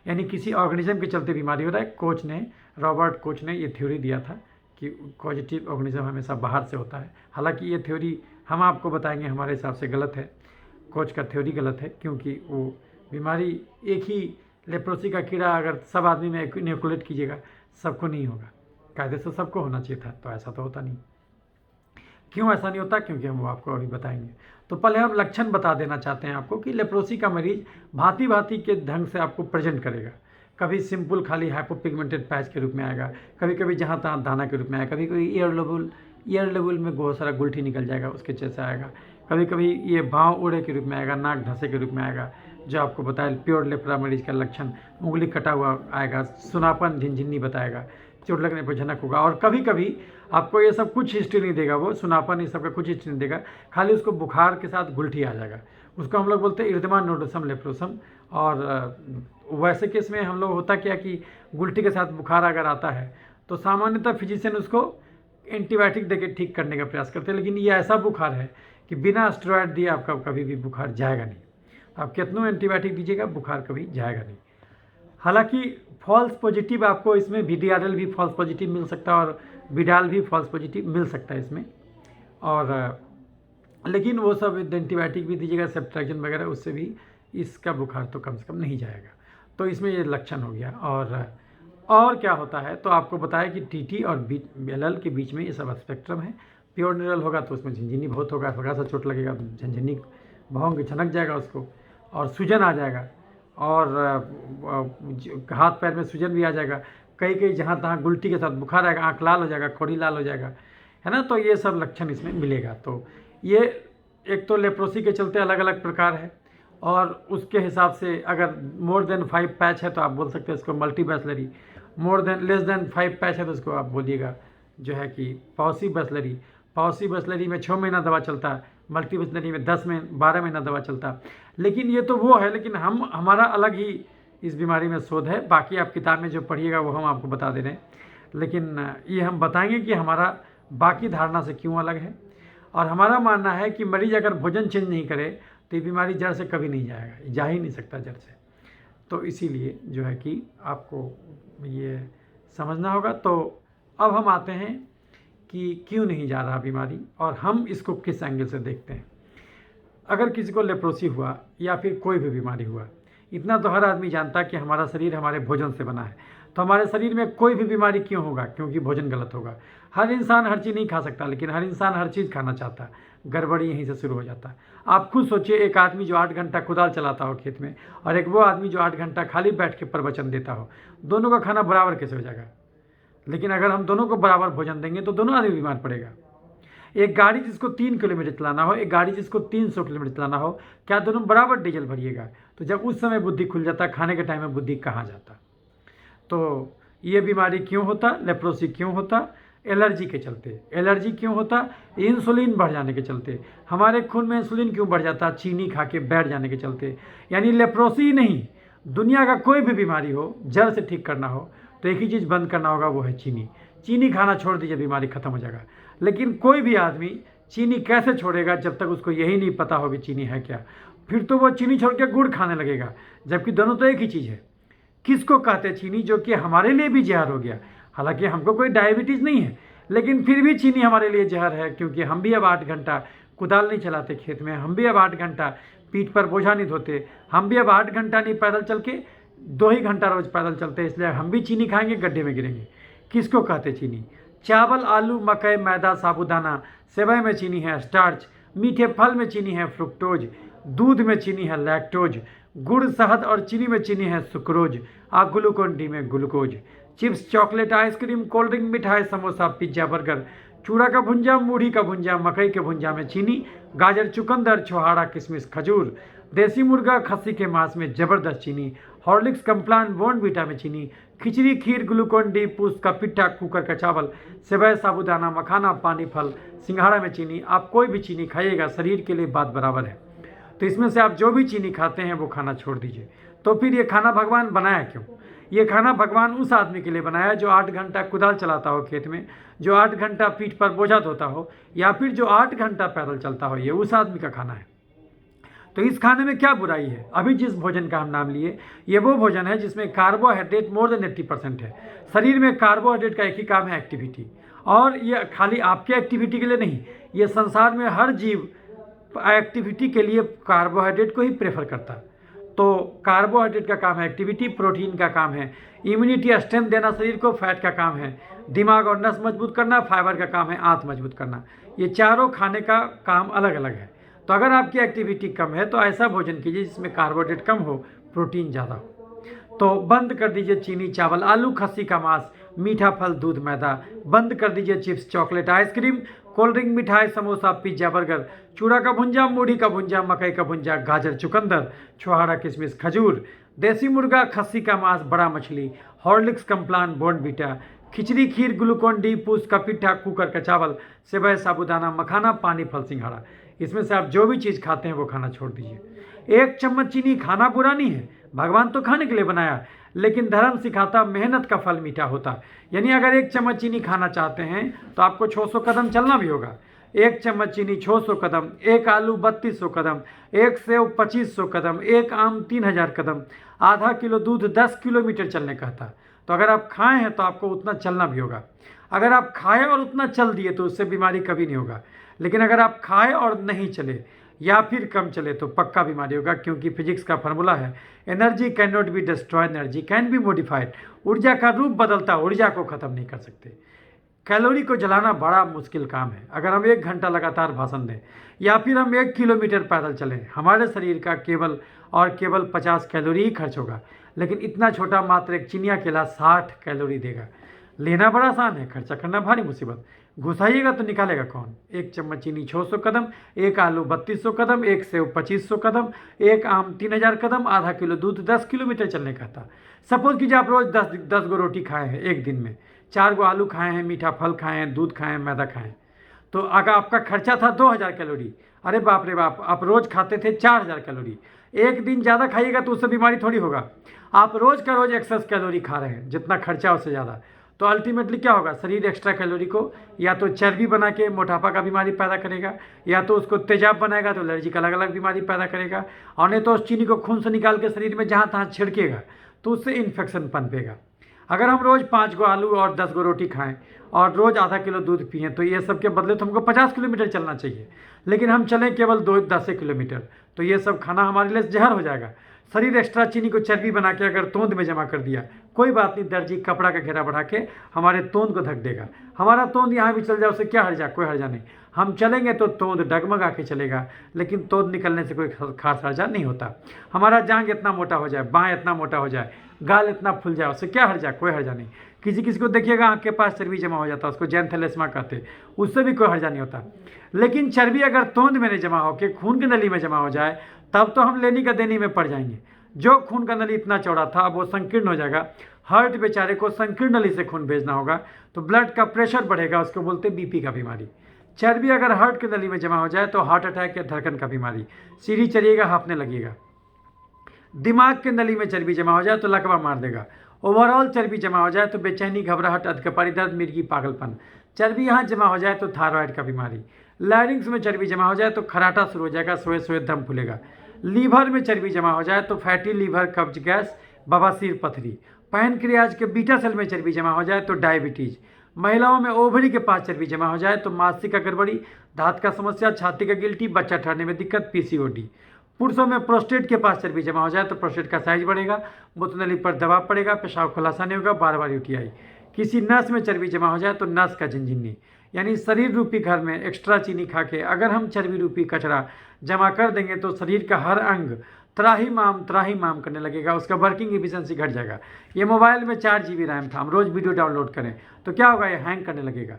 S1: यानी किसी ऑर्गेनिज्म के चलते बीमारी हो रहा है। कोच ने, रॉबर्ट कोच ने ये थ्योरी दिया था कि पॉजिटिव ऑर्गेनिज्म हमेशा बाहर से होता है। हालांकि ये थ्योरी हम आपको बताएंगे हमारे हिसाब से गलत है, कोच का थ्योरी गलत है, क्योंकि वो बीमारी एक ही लेप्रोसी का कीड़ा अगर सब आदमी में इनोकुलेट कीजिएगा सबको नहीं होगा, कायदे से सबको होना चाहिए था, तो ऐसा तो होता नहीं। क्यों ऐसा नहीं होता, क्योंकि हम वो आपको अभी बताएंगे। तो पहले हम लक्षण बता देना चाहते हैं आपको कि लेप्रोसी का मरीज भांति भांति के ढंग से आपको प्रेजेंट करेगा। कभी सिंपल खाली हाइपोपिगमेंटेड पैच के रूप में आएगा, कभी कभी जहाँ तहाँ दाना के रूप में आएगा, कभी कभी ईयर लेवल में बहुत सारा गुल्ठी निकल जाएगा उसके जैसा आएगा, कभी कभी ये भाव उड़े के रूप में आएगा, नाक धंसे के रूप में आएगा, जो आपको बताया प्योर लेप्रा मरीज का लक्षण, उंगली कटा हुआ आएगा, सुनापन झिनझिन्नी बताएगा, चोट लगने पर झनक होगा। और कभी कभी आपको ये सब कुछ हिस्ट्री नहीं देगा, वो सुनापन ये सब का कुछ हिस्ट्री नहीं देगा, खाली उसको बुखार के साथ गुल्ठी आ जाएगा। उसको हम लोग बोलते हैं इरिथमा नोडोसम लेप्रोसम। और वैसे केस में हम लोग होता क्या कि गुल्ठी के साथ बुखार अगर आता है तो सामान्यतः फिजिशियन उसको एंटीबायोटिक देके ठीक करने का प्रयास करते हैं, लेकिन ये ऐसा बुखार है कि बिना स्टेरॉयड दिए आपका कभी भी बुखार जाएगा नहीं। आप कितनों एंटीबायोटिक दीजिएगा, बुखार कभी जाएगा नहीं। हालांकि फॉल्स पॉजिटिव आपको इसमें VDRL भी फॉल्स पॉजिटिव मिल सकता है और विडाल भी फॉल्स पॉजिटिव मिल सकता है इसमें। और लेकिन वो सब एंटीबायोटिक भी दीजिएगा, सेप्ट्रैक्शन वगैरह, उससे भी इसका बुखार तो कम से कम नहीं जाएगा। तो इसमें ये लक्षण हो गया। और क्या होता है, तो आपको बताया कि TT और LL के बीच में ये सब स्पेक्ट्रम है। प्योर न्यूरल होगा तो उसमें झिनझिनी बहुत होगा, हल्का सा चोट लगेगा तो झिनझिनी भौंग छनक जाएगा उसको, और सूजन आ जाएगा, और हाथ पैर में सूजन भी आ जाएगा, कई जहाँ तहाँ गुल्टी के साथ बुखार आएगा, आँख लाल हो जाएगा, खोड़ी लाल हो जाएगा, है ना। तो ये सब लक्षण इसमें मिलेगा। तो ये एक तो लेप्रोसी के चलते अलग अलग प्रकार है, और उसके हिसाब से अगर मोर देन 5 पैच है तो आप बोल सकते हैं इसको मल्टीबैचलरी, लेस देन 5 पैच है तो उसको आप बोलिएगा जो है कि पॉसीबैचलरी। पॉसीबैचलरी में 6 महीना दवा चलता है, मल्टीबैचलरी में 12 महीना दवा चलता है। लेकिन ये तो वो है, लेकिन हमारा अलग ही इस बीमारी में शोध है। बाकी आप किताब में जो पढ़िएगा वो हम आपको बता दे रहे हैं, लेकिन ये हम बताएंगे कि हमारा बाकी धारणा से क्यों अलग है। और हमारा मानना है कि मरीज अगर भोजन चेंज नहीं करे तो ये बीमारी जड़ से कभी नहीं जाएगा, जा ही नहीं सकता जड़ से। तो इसीलिए जो है कि आपको ये समझना होगा। तो अब हम आते हैं कि क्यों नहीं जा रहा बीमारी और हम इसको किस एंगल से देखते हैं। अगर किसी को लेप्रोसी हुआ या फिर कोई भी बीमारी हुआ, इतना तो हर आदमी जानता है कि हमारा शरीर हमारे भोजन से बना है। तो हमारे शरीर में कोई भी बीमारी क्यों होगा? क्योंकि भोजन गलत होगा। हर इंसान हर चीज़ नहीं खा सकता, लेकिन हर इंसान हर चीज़ खाना चाहता है। गड़बड़ी यहीं से शुरू हो जाता है। आप खुद सोचिए, एक आदमी जो 8 घंटा कुदाल चलाता हो खेत में और एक वो आदमी जो 8 घंटा खाली बैठ के प्रवचन देता हो, दोनों का खाना बराबर कैसे हो जाएगा? लेकिन अगर हम दोनों को बराबर भोजन देंगे तो दोनों आदमी बीमार पड़ेगा। एक गाड़ी जिसको 3 किलोमीटर चलाना हो, एक गाड़ी जिसको 300 किलोमीटर चलाना हो, क्या दोनों बराबर डीजल भरिएगा? तो जब उस समय बुद्धि खुल जाता, खाने के टाइम में बुद्धि कहाँ जाता? तो ये बीमारी क्यों होता? लेप्रोसी क्यों होता? एलर्जी के चलते। एलर्जी क्यों होता? इंसुलिन बढ़ जाने के चलते। हमारे खून में इंसुलिन क्यों बढ़ जाता? चीनी खा के बैठ जाने के चलते। यानी लेप्रोसी ही नहीं, दुनिया का कोई भी बीमारी हो, जड़ से ठीक करना हो तो एक ही चीज़ बंद करना होगा, वो है चीनी। चीनी खाना छोड़ दीजिए, बीमारी खत्म हो जाएगा। लेकिन कोई भी आदमी चीनी कैसे छोड़ेगा जब तक उसको यही नहीं पता हो कि चीनी है क्या? फिर तो वो चीनी छोड़ के गुड़ खाने लगेगा, जबकि दोनों तो एक ही चीज़ है। किसको कहते हैं चीनी? जो कि हमारे लिए भी जहर हो गया। हालांकि हमको कोई डायबिटीज़ नहीं है, लेकिन फिर भी चीनी हमारे लिए जहर है, क्योंकि हम भी अब 8 घंटा कुदाल नहीं चलाते खेत में, हम भी अब 8 घंटा पीठ पर बोझा नहीं धोते, हम भी अब 8 घंटा नहीं पैदल चल के 2 ही घंटा रोज पैदल चलते, इसलिए हम भी चीनी खाएंगे, गड्ढे में गिरेंगे। किसको कहते चीनी? चावल, आलू, मकई, मैदा, साबूदाना, सेवई में चीनी है स्टार्च, मीठे फल में चीनी है फ्रुक्टोज, दूध में चीनी है लैक्टोज, गुड़, शहद और चीनी में चीनी है सुक्रोज, और ग्लूकोन डी में glucose. Chips, chocolate, ice cream, cold drink, मिठाई, समोसा, पिज्जा, बर्गर, चूड़ा का भुंजा, मूढ़ी का भुंजा, मकई के भुंजा में चीनी, गाजर, चुकंदर, छोहाड़ा, किशमिश, खजूर, देसी मुर्गा, खस्सी के मांस में जबरदस्त चीनी, हॉर्लिक्स, कम्प्लान, बॉर्नवीटा में चीनी, खिचड़ी, खीर, ग्लूकोन डी, पूस का पिट्ठा, कुकर का चावल, सेवई, साबूदाना, मखाना, पानी फल, सिंघाड़ा में चीनी। आप कोई भी चीनी खाइएगा, शरीर के लिए बात बराबर है। तो इसमें से आप जो भी चीनी खाते हैं वो खाना छोड़ दीजिए। तो फिर ये खाना भगवान बनाया क्यों? ये खाना भगवान उस आदमी के लिए बनाया जो 8 घंटा कुदाल चलाता हो खेत में, जो 8 घंटा पीठ पर बोझा ढोता हो, या फिर जो 8 घंटा पैदल चलता हो, ये उस आदमी का खाना है। तो इस खाने में क्या बुराई है? अभी जिस भोजन का हम नाम लिए, ये वो भोजन है जिसमें कार्बोहाइड्रेट मोर देन 80% है। शरीर में कार्बोहाइड्रेट का एक ही काम है, एक्टिविटी। और ये खाली आपके एक्टिविटी के लिए नहीं, ये संसार में हर जीव एक्टिविटी के लिए कार्बोहाइड्रेट को ही प्रेफर करता है। तो कार्बोहाइड्रेट का काम है एक्टिविटी, प्रोटीन का काम है इम्यूनिटी, स्ट्रेंथ देना शरीर को, फैट का काम है दिमाग और नस मजबूत करना, फाइबर का काम है आंत मजबूत करना। ये चारों खाने का काम अलग अलग है। तो अगर आपकी एक्टिविटी कम है तो ऐसा भोजन कीजिए जिसमें कार्बोहाइड्रेट कम हो, प्रोटीन ज़्यादा हो। तो बंद कर दीजिए चीनी, चावल, आलू, खस्सी का मांस, मीठा फल, दूध, मैदा। बंद कर दीजिए chips, chocolate, ice cream, cold drink, मिठाई, समोसा, पिज्जा, बर्गर, चूड़ा का भुंजा, मूढ़ी का भुंजा, मकई का भुंजा, गाजर, चुकंदर, छोहाड़ा, किशमिश, खजूर, देसी मुर्गा, खस्सी का मांस, बड़ा मछली, हॉर्लिक्स, कम्प्लान, बॉर्नवीटा, खिचड़ी, खीर, ग्लूकोन डी, पूस का पिट्ठा, कुकर का चावल, सेवई, साबूदाना, मखाना, पानी फल, सिंघाड़ा। इसमें से आप जो भी चीज़ खाते हैं वो खाना छोड़ दीजिए। 1 चम्मच चीनी खाना बुरा नहीं है, भगवान तो खाने के लिए बनाया, लेकिन धर्म सिखाता मेहनत का फल मीठा होता। यानी अगर 1 चम्मच चीनी खाना चाहते हैं तो आपको 600 कदम चलना भी होगा। 1 चम्मच चीनी 600 कदम, 1 आलू 3200 कदम, 1 सेव 2500 कदम, 1 आम 3000 कदम, आधा किलो दूध 10 किलोमीटर चलने कहता। तो अगर आप खाए हैं तो आपको उतना चलना भी होगा। अगर आप खाए और उतना चल दिए तो उससे बीमारी कभी नहीं होगा, लेकिन अगर आप खाए और नहीं चले या फिर कम चले तो पक्का बीमारी होगा, क्योंकि फिजिक्स का फॉर्मूला है energy can not be destroyed, energy can be modified. ऊर्जा का रूप बदलता, ऊर्जा को ख़त्म नहीं कर सकते। कैलोरी को जलाना बड़ा मुश्किल काम है। अगर हम 1 घंटा लगातार भाषण दें या फिर हम 1 किलोमीटर पैदल चलें, हमारे शरीर का केवल 50 कैलोरी ही खर्च होगा, लेकिन इतना छोटा मात्र एक चिनिया केला 60 कैलोरी देगा। लेना बड़ा आसान है, खर्चा करना भारी मुसीबत। घुसाइएगा तो निकालेगा कौन? 1 चम्मच चीनी 600 कदम, 1 आलू 3200 कदम, 1 सेव 2500 कदम, 1 आम 3000 कदम, आधा किलो दूध 10 किलोमीटर चलने का था। सपोज कीजिए आप रोज़ 10 गो रोटी खाए हैं एक दिन में, 4 गो आलू खाए हैं, मीठा फल खाए हैं, दूध खाए हैं, मैदा खाए हैं, तो अगर आपका खर्चा था 2000 कैलोरी। अरे बाप रे बाप, आप रोज़ खाते थे 4000 कैलोरी। एक दिन ज़्यादा खाइएगा तो उससे बीमारी थोड़ी होगा। आप रोज़ का रोज़ एक्सेस कैलोरी खा रहे हैं, जितना खर्चा उससे ज़्यादा, तो अल्टीमेटली क्या होगा, शरीर एक्स्ट्रा कैलोरी को या तो चर्बी बना के मोटापा का बीमारी पैदा करेगा, या तो उसको तेजाब बनाएगा तो एलर्जी का अलग अलग बीमारी पैदा करेगा, और नहीं तो उस चीनी को खून से निकाल के शरीर में जहाँ तहाँ छिड़केगा तो उससे इन्फेक्शन पनपेगा। अगर हम रोज़ 5 गो आलू और 10 गो रोटी खाएं और रोज़ आधा किलो दूध पिएं तो ये सब के बदले तो हमको 50 किलोमीटर चलना चाहिए, लेकिन हम चलें केवल 10 किलोमीटर, तो ये सब खाना हमारे लिए जहर हो जाएगा। शरीर एक्स्ट्रा चीनी को चर्बी बना के अगर तोंद में जमा कर दिया, कोई बात नहीं, दर्जी कपड़ा का घेरा बढ़ा के हमारे तोंद को ढक देगा। हमारा तोंद यहाँ भी चल जाए उससे क्या हर्जा, कोई हर्जा नहीं। हम चलेंगे तो तोंद डगमगा के चलेगा, लेकिन तोंद निकलने से कोई खास हर्जा नहीं होता। हमारा जांग इतना मोटा हो जाए, बाँह इतना मोटा हो जाए, गाल इतना फूल जाए, उससे क्या हर्जा, कोई हर्जा नहीं। किसी किसी को देखिएगा आँख के पास चर्बी जमा हो जाता है, उसको जैंथैलेस्मा कहते, उससे भी कोई हर्जा नहीं होता। लेकिन चर्बी अगर तोंद में नहीं जमा होकर खून की नली में जमा हो जाए तब तो हम लेनी का देनी में पड़ जाएंगे। जो खून का नली इतना चौड़ा था अब वो संकीर्ण हो जाएगा। हार्ट बेचारे को संकीर्ण नली से खून भेजना होगा तो ब्लड का प्रेशर बढ़ेगा, उसको बोलते हैं बीपी का बीमारी। चर्बी अगर हार्ट की नली में जमा हो जाए तो हार्ट अटैक या धड़कन का बीमारी, सीढ़ी चढ़िएगा हाँफने लगेगा। दिमाग के नली में चर्बी जमा हो जाए तो लकवा मार देगा। ओवरऑल चर्बी जमा हो जाए तो बेचैनी, घबराहट, अधकपारी दर्द, मिर्गी, पागलपन। चर्बी यहाँ जमा हो जाए तो थायराइड का बीमारी। लैरिंग्स में चर्बी जमा हो जाए तो खराटा शुरू हो जाएगा, सोए सोए दम फूलेगा। लीवर में चर्बी जमा हो जाए तो फैटी लीवर, कब्ज, गैस, बवासीर, पथरी। पैनक्रियाज के बीटा सेल में चर्बी जमा हो जाए तो डायबिटीज। महिलाओं में ओवरी के पास चर्बी जमा हो जाए तो मानसिक गड़बड़ी, दांत का समस्या, छाती का गिल्टी, बच्चा ठहरने में दिक्कत, पीसीओडी। पुरुषों में प्रोस्टेट के पास चर्बी जमा हो जाए तो प्रोस्टेट का साइज बढ़ेगा, मूत्रनली पर दबाव पड़ेगा, पेशाब खुलासा नहीं होगा, बार बार यूटीआई। किसी नस में चर्बी जमा हो जाए तो नस का झिनझिनी। यानी शरीर रूपी घर में एक्स्ट्रा चीनी खा के अगर हम चर्बी रूपी कचरा जमा कर देंगे तो शरीर का हर अंग त्राही माम करने लगेगा, उसका वर्किंग एफिशिएंसी घट जाएगा। ये मोबाइल में 4 GB रैम था, हम रोज़ वीडियो डाउनलोड करें तो क्या होगा, ये हैंग करने लगेगा।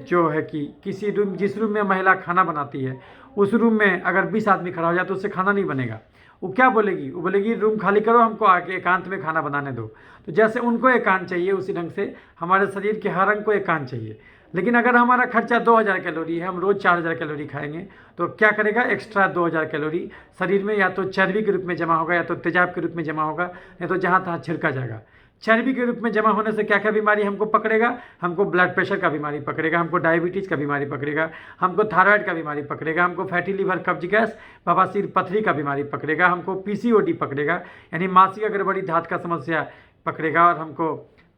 S1: जो है कि किसी रूम, जिस रूम में महिला खाना बनाती है उस रूम में अगर 20 आदमी खड़ा हो जाए तो उससे खाना नहीं बनेगा। वो क्या बोलेगी, वो बोलेगी रूम खाली करो, हमको आके एकांत में खाना बनाने दो। तो जैसे उनको एकांत चाहिए उसी ढंग से हमारे शरीर के हर अंग को एकांत चाहिए। लेकिन अगर हमारा खर्चा 2000 कैलोरी है, हम रोज़ 4000 कैलोरी खाएंगे तो क्या करेगा, एक्स्ट्रा 2000 कैलोरी शरीर में या तो चर्बी के रूप में जमा होगा या तो तेजाब के रूप में जमा होगा, या तो जहाँ तहाँ छिड़का जाएगा। चर्बी के रूप में जमा होने से क्या क्या बीमारी हमको पकड़ेगा, हमको ब्लड प्रेशर का बीमारी पकड़ेगा, हमको डायबिटीज़ का बीमारी पकड़ेगा, हमको थायराइड का बीमारी पकड़ेगा, हमको फैटी लीवर, कब्ज, गैस, बवासीर, पथरी का बीमारी पकड़ेगा, हमको पीसीओडी पकड़ेगा यानी मासिक गड़बड़ी, दांत का समस्या पकड़ेगा, और हमको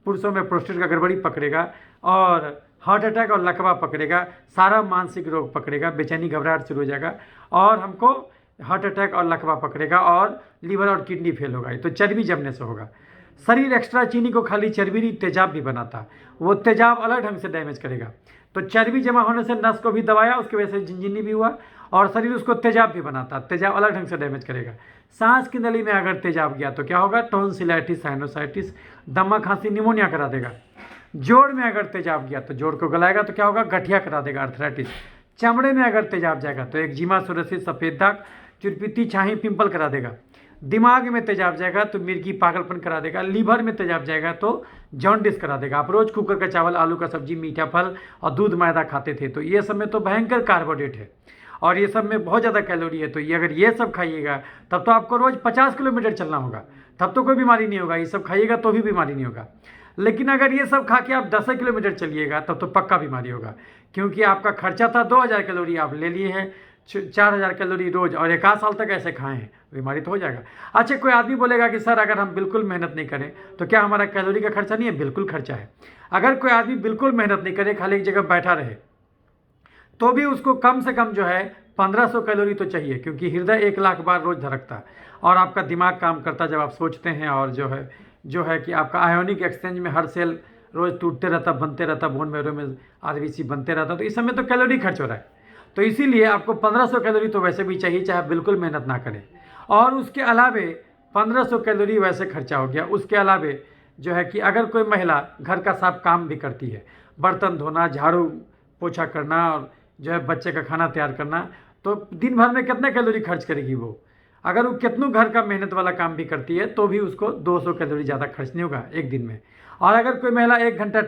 S1: पुरुषों में प्रोस्टेट का गड़बड़ी पकड़ेगा, और हार्ट अटैक और लकवा पकड़ेगा, सारा मानसिक रोग पकड़ेगा, बेचैनी घबराहट शुरू हो जाएगा, और हमको हार्ट अटैक और लकवा पकड़ेगा, और लीवर और किडनी फेल होगा। तो चर्बी जमने से होगा। शरीर एक्स्ट्रा चीनी को खाली चर्बी नहीं, तेजाब भी बनाता, वो तेजाब अलग ढंग से डैमेज करेगा। तो चर्बी जमा होने से नस को भी दबाया, उसकी वजह से झिनझिनी भी हुआ, और शरीर उसको तेजाब भी बनाता, तेजाब अलग ढंग से डैमेज करेगा। सांस की नली में अगर तेजाब गया तो क्या होगा, टॉन्सिलाइटिस, साइनोसाइटिस, दमा, खांसी, निमोनिया करा देगा। जोड़ में अगर तेजाब गया तो जोड़ को गलाएगा तो क्या होगा, गठिया करा देगा, अर्थराइटिस। चमड़े में अगर तेजाब जाएगा तो एक्जिमा, सोरियासिस, सफ़ेद दाग, चुरपीती, छाही, पिंपल करा देगा। दिमाग में तेजाब जाएगा तो मिर्गी, पागलपन करा देगा। लीवर में तेजाब जाएगा तो जॉन्डिस करा देगा। आप रोज़ कुकर का चावल, आलू का सब्जी, मीठा फल और दूध मैदा खाते थे तो ये सब में तो भयंकर कार्बोहाइड्रेट है और ये सब में बहुत ज़्यादा कैलोरी है। तो ये अगर ये सब खाइएगा तब तो आपको रोज़ 50 किलोमीटर चलना होगा, तब तो कोई बीमारी नहीं होगा। ये सब खाइएगा तो भी बीमारी नहीं होगा। लेकिन अगर ये सब खा के आप 10 किलोमीटर चलिएगा तब तो पक्का बीमारी होगा, क्योंकि आपका खर्चा था 2000 कैलोरी, आप ले लिए हैं 4000 कैलोरी रोज़ और 1 साल तक ऐसे खाए हैं, बीमारी तो हो जाएगा। अच्छा, कोई आदमी बोलेगा कि सर अगर हम बिल्कुल मेहनत नहीं करें तो क्या हमारा कैलोरी का खर्चा नहीं है? बिल्कुल खर्चा है। अगर कोई आदमी बिल्कुल मेहनत नहीं करे, खाली एक जगह बैठा रहे, तो भी उसको कम से कम जो है 1500 कैलोरी तो चाहिए, क्योंकि हृदय 1 लाख बार रोज़ धड़कता है और आपका दिमाग काम करता जब आप सोचते हैं, और जो है कि आपका आयोनिक एक्सचेंज में हर सेल रोज़ टूटते रहता, बनते रहता, बोन मैरो में आरबीसी बनते रहता, तो इस समय तो कैलोरी खर्च हो रहा है। तो इसीलिए आपको 1500 कैलोरी तो वैसे भी चाहिए, चाहे बिल्कुल मेहनत ना करें। और उसके अलावे 1500 कैलोरी वैसे खर्चा हो गया। उसके अलावे जो है कि अगर कोई महिला घर का सब काम भी करती है, बर्तन धोना, झाड़ू पोछा करना और जो है बच्चे का खाना तैयार करना, तो दिन भर में कितना कैलोरी खर्च करेगी वो? अगर वो कितनों घर का मेहनत वाला काम भी करती है तो भी उसको 200 कैलोरी ज़्यादा खर्च नहीं होगा एक दिन में। और अगर कोई महिला 1 घंटा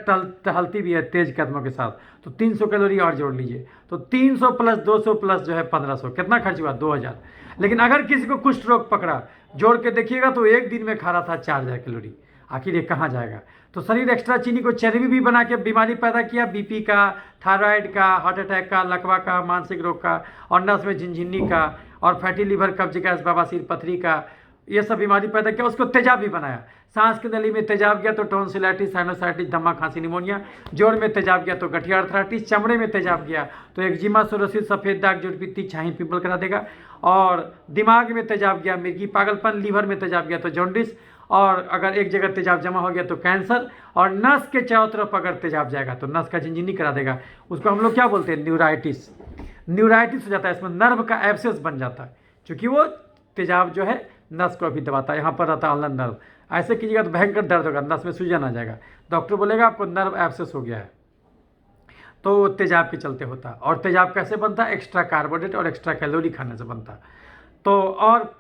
S1: टहलती भी है तेज़ कदमों के साथ तो 300 कैलोरी और जोड़ लीजिए, तो 300 प्लस 200 प्लस जो है 1500, कितना खर्च हुआ? 2000। लेकिन अगर किसी को कुष्ठ रोग पकड़ा, जोड़ के देखिएगा तो एक दिन में खा रहा था 4000 कैलोरी। आखिर ये कहाँ जाएगा। तो शरीर एक्स्ट्रा चीनी को चर्बी भी बना के बीमारी पैदा किया, बीपी का, थायराइड का, हार्ट अटैक का, लकवा का, मानसिक रोग का, और नस में झिनझिनी का, और फैटी लीवर, कब्ज गैस, बवासीर, पथरी का, ये सब बीमारी पैदा किया। उसको तेजाब भी बनाया। सांस की नली में तेजाब गया तो टॉन्सिलाइटिस, साइनोसाइटिस, दमा, खांसी, निमोनिया। जोड़ में तेजाब गया तो गठिया अर्थराइटिस। चमड़े में तेजाब गया तो एक्जिमा, सोरोसिस, सफ़ेद दाग, जुड़पीती, छाही, पिंपल करा देगा। और दिमाग में तेजाब गया मिर्गी, पागलपन। लीवर में तेजाब गया तो जॉन्डिस, और अगर एक जगह तेजाब जमा हो गया तो कैंसर। और नस के चारों तरफ अगर तेजाब जाएगा तो नस का झिनझिनी करा देगा। उसको हम लोग क्या बोलते हैं, न्यूराइटिस। न्यूराइटिस हो जाता है, इसमें नर्व का एब्सेस बन जाता है, क्योंकि वो तेजाब जो है नस को भी दबाता है। यहाँ पर रहता है अल्लर नर्व। ऐसे कीजिएगा तो भयंकर दर्द होगा, नस में सूजन आ जाएगा। डॉक्टर बोलेगा आपको नर्व एब्सेस हो गया है। तो तेजाब के चलते होता है। और तेजाब कैसे बनता है, एक्स्ट्रा कार्बोहाइड्रेट और एक्स्ट्रा कैलोरी खाने से बनता है। तो और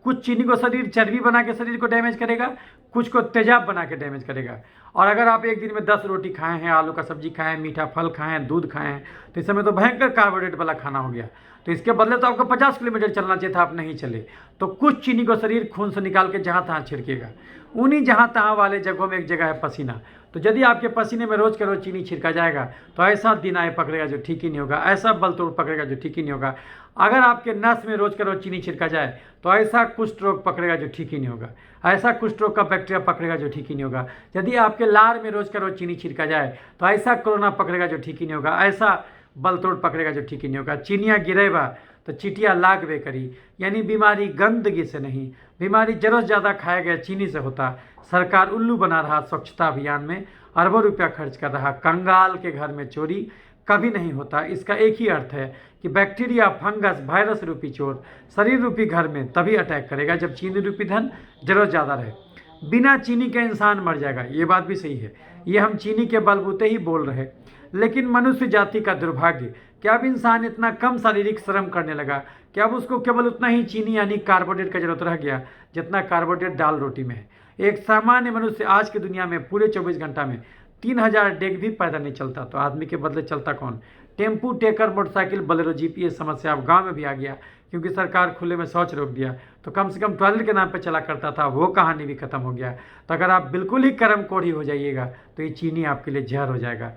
S1: कुछ चीनी को शरीर चर्बी बना के शरीर को डैमेज करेगा, कुछ को तेजाब बना के डैमेज करेगा। और अगर आप एक दिन में 10 रोटी खाए हैं, आलू का सब्जी खाएं, मीठा फल खाएं, दूध खाएं, तो इस समय तो भयंकर कार्बोहाइड्रेट वाला खाना हो गया। तो इसके बदले तो आपको 50 किलोमीटर चलना चाहिए था, आप नहीं चले। तो कुछ चीनी को शरीर खून से निकाल के जहाँ तहाँ छिड़केगा। उन्हीं जहाँ तहाँ वाले जगहों में एक जगह है पसीना। तो यदि आपके पसीने में रोज के रोज चीनी छिड़का जाएगा तो ऐसा दिन आए पकड़ेगा जो ठीक ही नहीं होगा, ऐसा बल तोड़ पकड़ेगा जो ठीक ही नहीं होगा। अगर आपके नस में रोज के रोज चीनी छिड़का जाए तो ऐसा कुष्ठ रोग पकड़ेगा जो ठीक ही नहीं होगा, ऐसा कुष्ठ रोग का बैक्टीरिया पकड़ेगा जो ठीक ही नहीं होगा। यदि आपके लार में रोज के रोज चीनी छिड़का जाए तो ऐसा कोरोना पकड़ेगा जो ठीक ही नहीं होगा, ऐसा बल तोड़ पकड़ेगा जो ठीक ही नहीं होगा। चीनिया गिरेबा तो चिटिया लागबे करी, यानी बीमारी गंदगी से नहीं, बीमारी जरूरत ज़्यादा खाया गया चीनी से होता। सरकार उल्लू बना रहा स्वच्छता अभियान में, अरबों रुपया खर्च कर रहा। कंगाल के घर में चोरी कभी नहीं होता। इसका एक ही अर्थ है कि बैक्टीरिया, फंगस, वायरस रूपी चोर शरीर रूपी घर में तभी अटैक करेगा जब चीनी रूपी धन जरूरत ज़्यादा रहे। बिना चीनी के इंसान मर जाएगा, ये बात भी सही है। ये हम चीनी के बलबूते ही बोल रहे, लेकिन मनुष्य जाति का दुर्भाग्य कि अब इंसान इतना कम शारीरिक श्रम करने लगा कि अब उसको केवल उतना ही चीनी यानी कार्बोहाइड्रेट का जरूरत रह गया जितना कार्बोहाइड्रेट दाल रोटी में है। एक सामान्य मनुष्य आज की दुनिया में पूरे 24 घंटा में 3000 डेग भी पैदल नहीं चलता, तो आदमी के बदले चलता कौन? Tempo, taker, motorcycle, Bolero, jeep. ये समस्या अब गाँव में भी आ गया क्योंकि सरकार खुले में शौच रोक दिया। तो कम से कम टॉयलेट के नाम पर चला करता था, वो कहानी भी खत्म हो गया। तो अगर आप बिल्कुल ही कर्म कोढ़ी हो जाइएगा तो ये चीनी आपके लिए जहर हो जाएगा।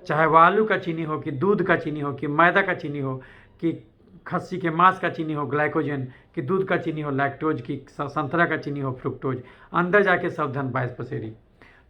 S1: चाहे वो आलू का चीनी हो, कि दूध का चीनी हो, कि मैदा का चीनी हो, कि खस्सी के मांस का चीनी हो ग्लाइकोजन, कि दूध का चीनी हो लैक्टोज, की संतरा का चीनी हो फ्रुक्टोज, अंदर जाके सावधान 22 पसेरी।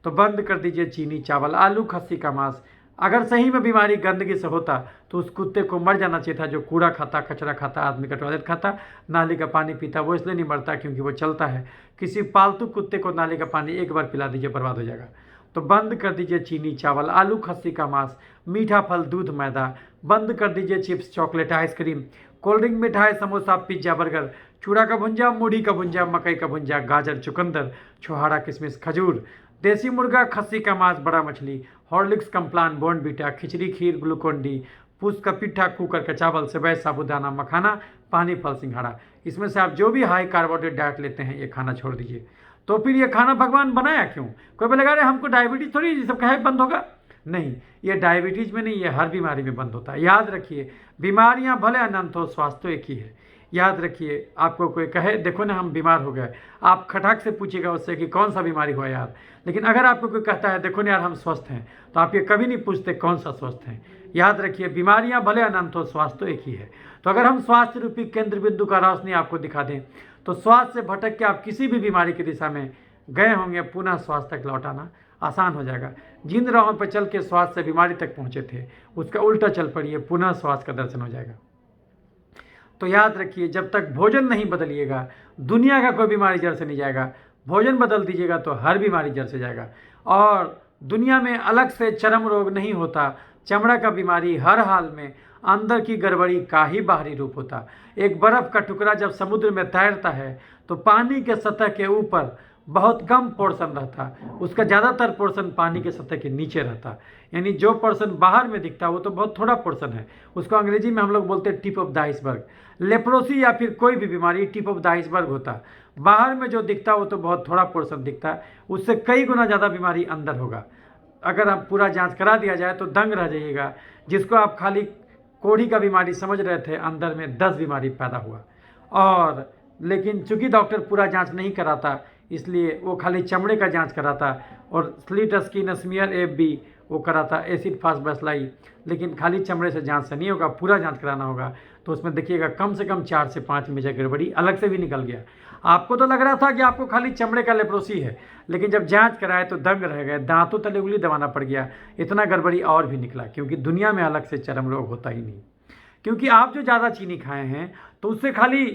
S1: तो बंद कर दीजिए चीनी, चावल, आलू, खस्सी का मांस। अगर सही में बीमारी गंदगी से होता तो उस कुत्ते को मर जाना चाहिए था जो कूड़ा खाता, कचरा खाता, आदमी का टॉयलेट खाता, नाली का पानी पीता। वो इसलिए नहीं मरता क्योंकि वो चलता है। किसी पालतू कुत्ते को नाली का पानी एक बार पिला दीजिए, बर्बाद हो जाएगा। तो बंद कर दीजिए चीनी, चावल, आलू, खस्सी का मांस, मीठा फल, दूध, मैदा। बंद कर दीजिए chips, chocolate, ice cream, cold drink, मिठाई, समोसा, पिज्जा, बर्गर, चूड़ा का भुंजा, मूढ़ी का भुंजा, मकई का भुंजा, गाजर, चुकंदर, छोहाड़ा, किशमिश, खजूर, देसी मुर्गा, खस्सी का मांस, बड़ा मछली, हॉर्लिक्स, कम्प्लान, बॉर्नवीटा, खिचड़ी, खीर, ग्लूकोन डी, पूस का पिट्ठा, कुकर का चावल, सेवई, साबूदाना, मखाना, पानी, फल, सिंघाड़ा। इसमें से आप जो भी हाई कार्बोहाइड्रेट डाइट लेते हैं ये खाना छोड़ दीजिए। तो फिर ये खाना भगवान बनाया क्यों? कोई बोलेगा अरे हमको डायबिटीज थोड़ी ये सब कहे बंद होगा। नहीं, ये डायबिटीज में नहीं, ये हर बीमारी में बंद होता है। याद रखिए, बीमारियां भले अनंत हो, स्वास्थ्य तो एक ही है। याद रखिए, आपको कोई कहे देखो ना हम बीमार हो गए, आप खटाक से पूछिएगा उससे कि कौन सा बीमारी हुआ यार। लेकिन अगर आपको कोई कहता है देखो ना यार हम स्वस्थ हैं, तो आप ये कभी नहीं पूछते कौन सा स्वस्थ हैं। याद रखिए, बीमारियां भले अनंत हो, स्वास्थ्य तो एक ही है। तो अगर हम स्वास्थ्य रूपी केंद्र बिंदु का रोशनी आपको दिखा दें तो स्वास्थ्य से भटक के आप किसी भी बीमारी की दिशा में गए होंगे, पुनः स्वास्थ्य तक लौटाना आसान हो जाएगा। जिन राहों पर चल के स्वास्थ्य से बीमारी तक पहुंचे थे उसका उल्टा चल पड़िए, पुनः स्वास्थ्य का दर्शन हो जाएगा। तो याद रखिए, जब तक भोजन नहीं बदलिएगा दुनिया का कोई बीमारी जड़ से नहीं जाएगा। भोजन बदल दीजिएगा तो हर बीमारी जड़ से जाएगा। और दुनिया में अलग से चर्म रोग नहीं होता, चमड़ा का बीमारी हर हाल में अंदर की गड़बड़ी का ही बाहरी रूप होता। एक बर्फ का टुकड़ा जब समुद्र में तैरता है तो पानी के सतह के ऊपर बहुत कम पोर्शन रहता, उसका ज़्यादातर पोर्शन पानी के सतह के नीचे रहता। यानी जो पोर्शन बाहर में दिखता है वो तो बहुत थोड़ा पोर्शन है। उसको अंग्रेजी में हम लोग बोलते हैं tip of the iceberg. Leprosy या फिर कोई भी बीमारी टिप ऑफ द आइसबर्ग होता। बाहर में जो दिखता है वो तो बहुत थोड़ा पोर्शन दिखता है, उससे कई गुना ज़्यादा बीमारी अंदर होगा। अगर आप पूरा जांच करा दिया जाए तो दंग रह जाइएगा। जिसको आप खाली कोढ़ी का बीमारी समझ रहे थे, अंदर में 10 बीमारी पैदा हुआ। और लेकिन चूंकि डॉक्टर पूरा जांच नहीं कराता, इसलिए वो खाली चमड़े का जांच कराता और स्लिट स्किन स्मीयर एफ भी वो कराता, एसिड फास्ट बैसलाई। लेकिन खाली चमड़े से जांच से नहीं होगा, पूरा जांच कराना होगा। तो उसमें देखिएगा कम से कम 4 से 5 मेजर गड़बड़ी अलग से भी निकल गया। आपको तो लग रहा था कि आपको खाली चमड़े का लेप्रोसी है, लेकिन जब जांच कराए तो दंग रह गए, दांतों तले उंगली दबाना पड़ गया, इतना गड़बड़ी और भी निकला। क्योंकि दुनिया में अलग से चर्म रोग होता ही नहीं। क्योंकि आप जो ज़्यादा चीनी खाए हैं तो उससे खाली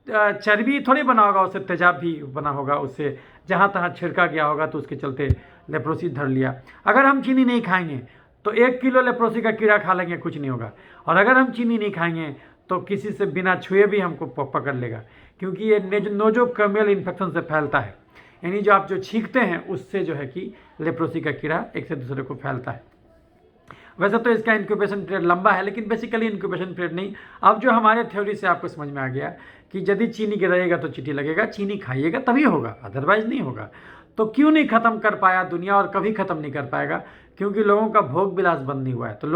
S1: चर्बी थोड़ी बना होगा, उससे तेजाब भी बना होगा, उससे जहाँ तहाँ छिड़का गया होगा, तो उसके चलते लेप्रोसी धर लिया। अगर हम चीनी नहीं खाएंगे तो 1 किलो लेप्रोसी का कीड़ा खा लेंगे, कुछ नहीं होगा। और अगर हम चीनी नहीं खाएंगे तो किसी से बिना छुए भी हमको पकड़ लेगा। क्योंकि ये नोजोकोमियल इन्फेक्शन से फैलता है, यानी जो आप जो छींकते हैं उससे जो है कि लेप्रोसी का कीड़ा एक से दूसरे को फैलता है। वैसे तो इसका इंक्यूबेशन पीरियड लंबा है, लेकिन बेसिकली इंक्यूबेशन पीरियड नहीं। अब जो हमारे थ्योरी से आपको समझ में आ गया कि यदि चीनी गिराएगा तो चीटी लगेगा, चीनी खाइएगा तभी होगा, अदरवाइज नहीं होगा। तो क्यों नहीं ख़त्म कर पाया दुनिया, और कभी ख़त्म नहीं कर पाएगा? क्योंकि लोगों का भोग विलास बंद नहीं हुआ है। तो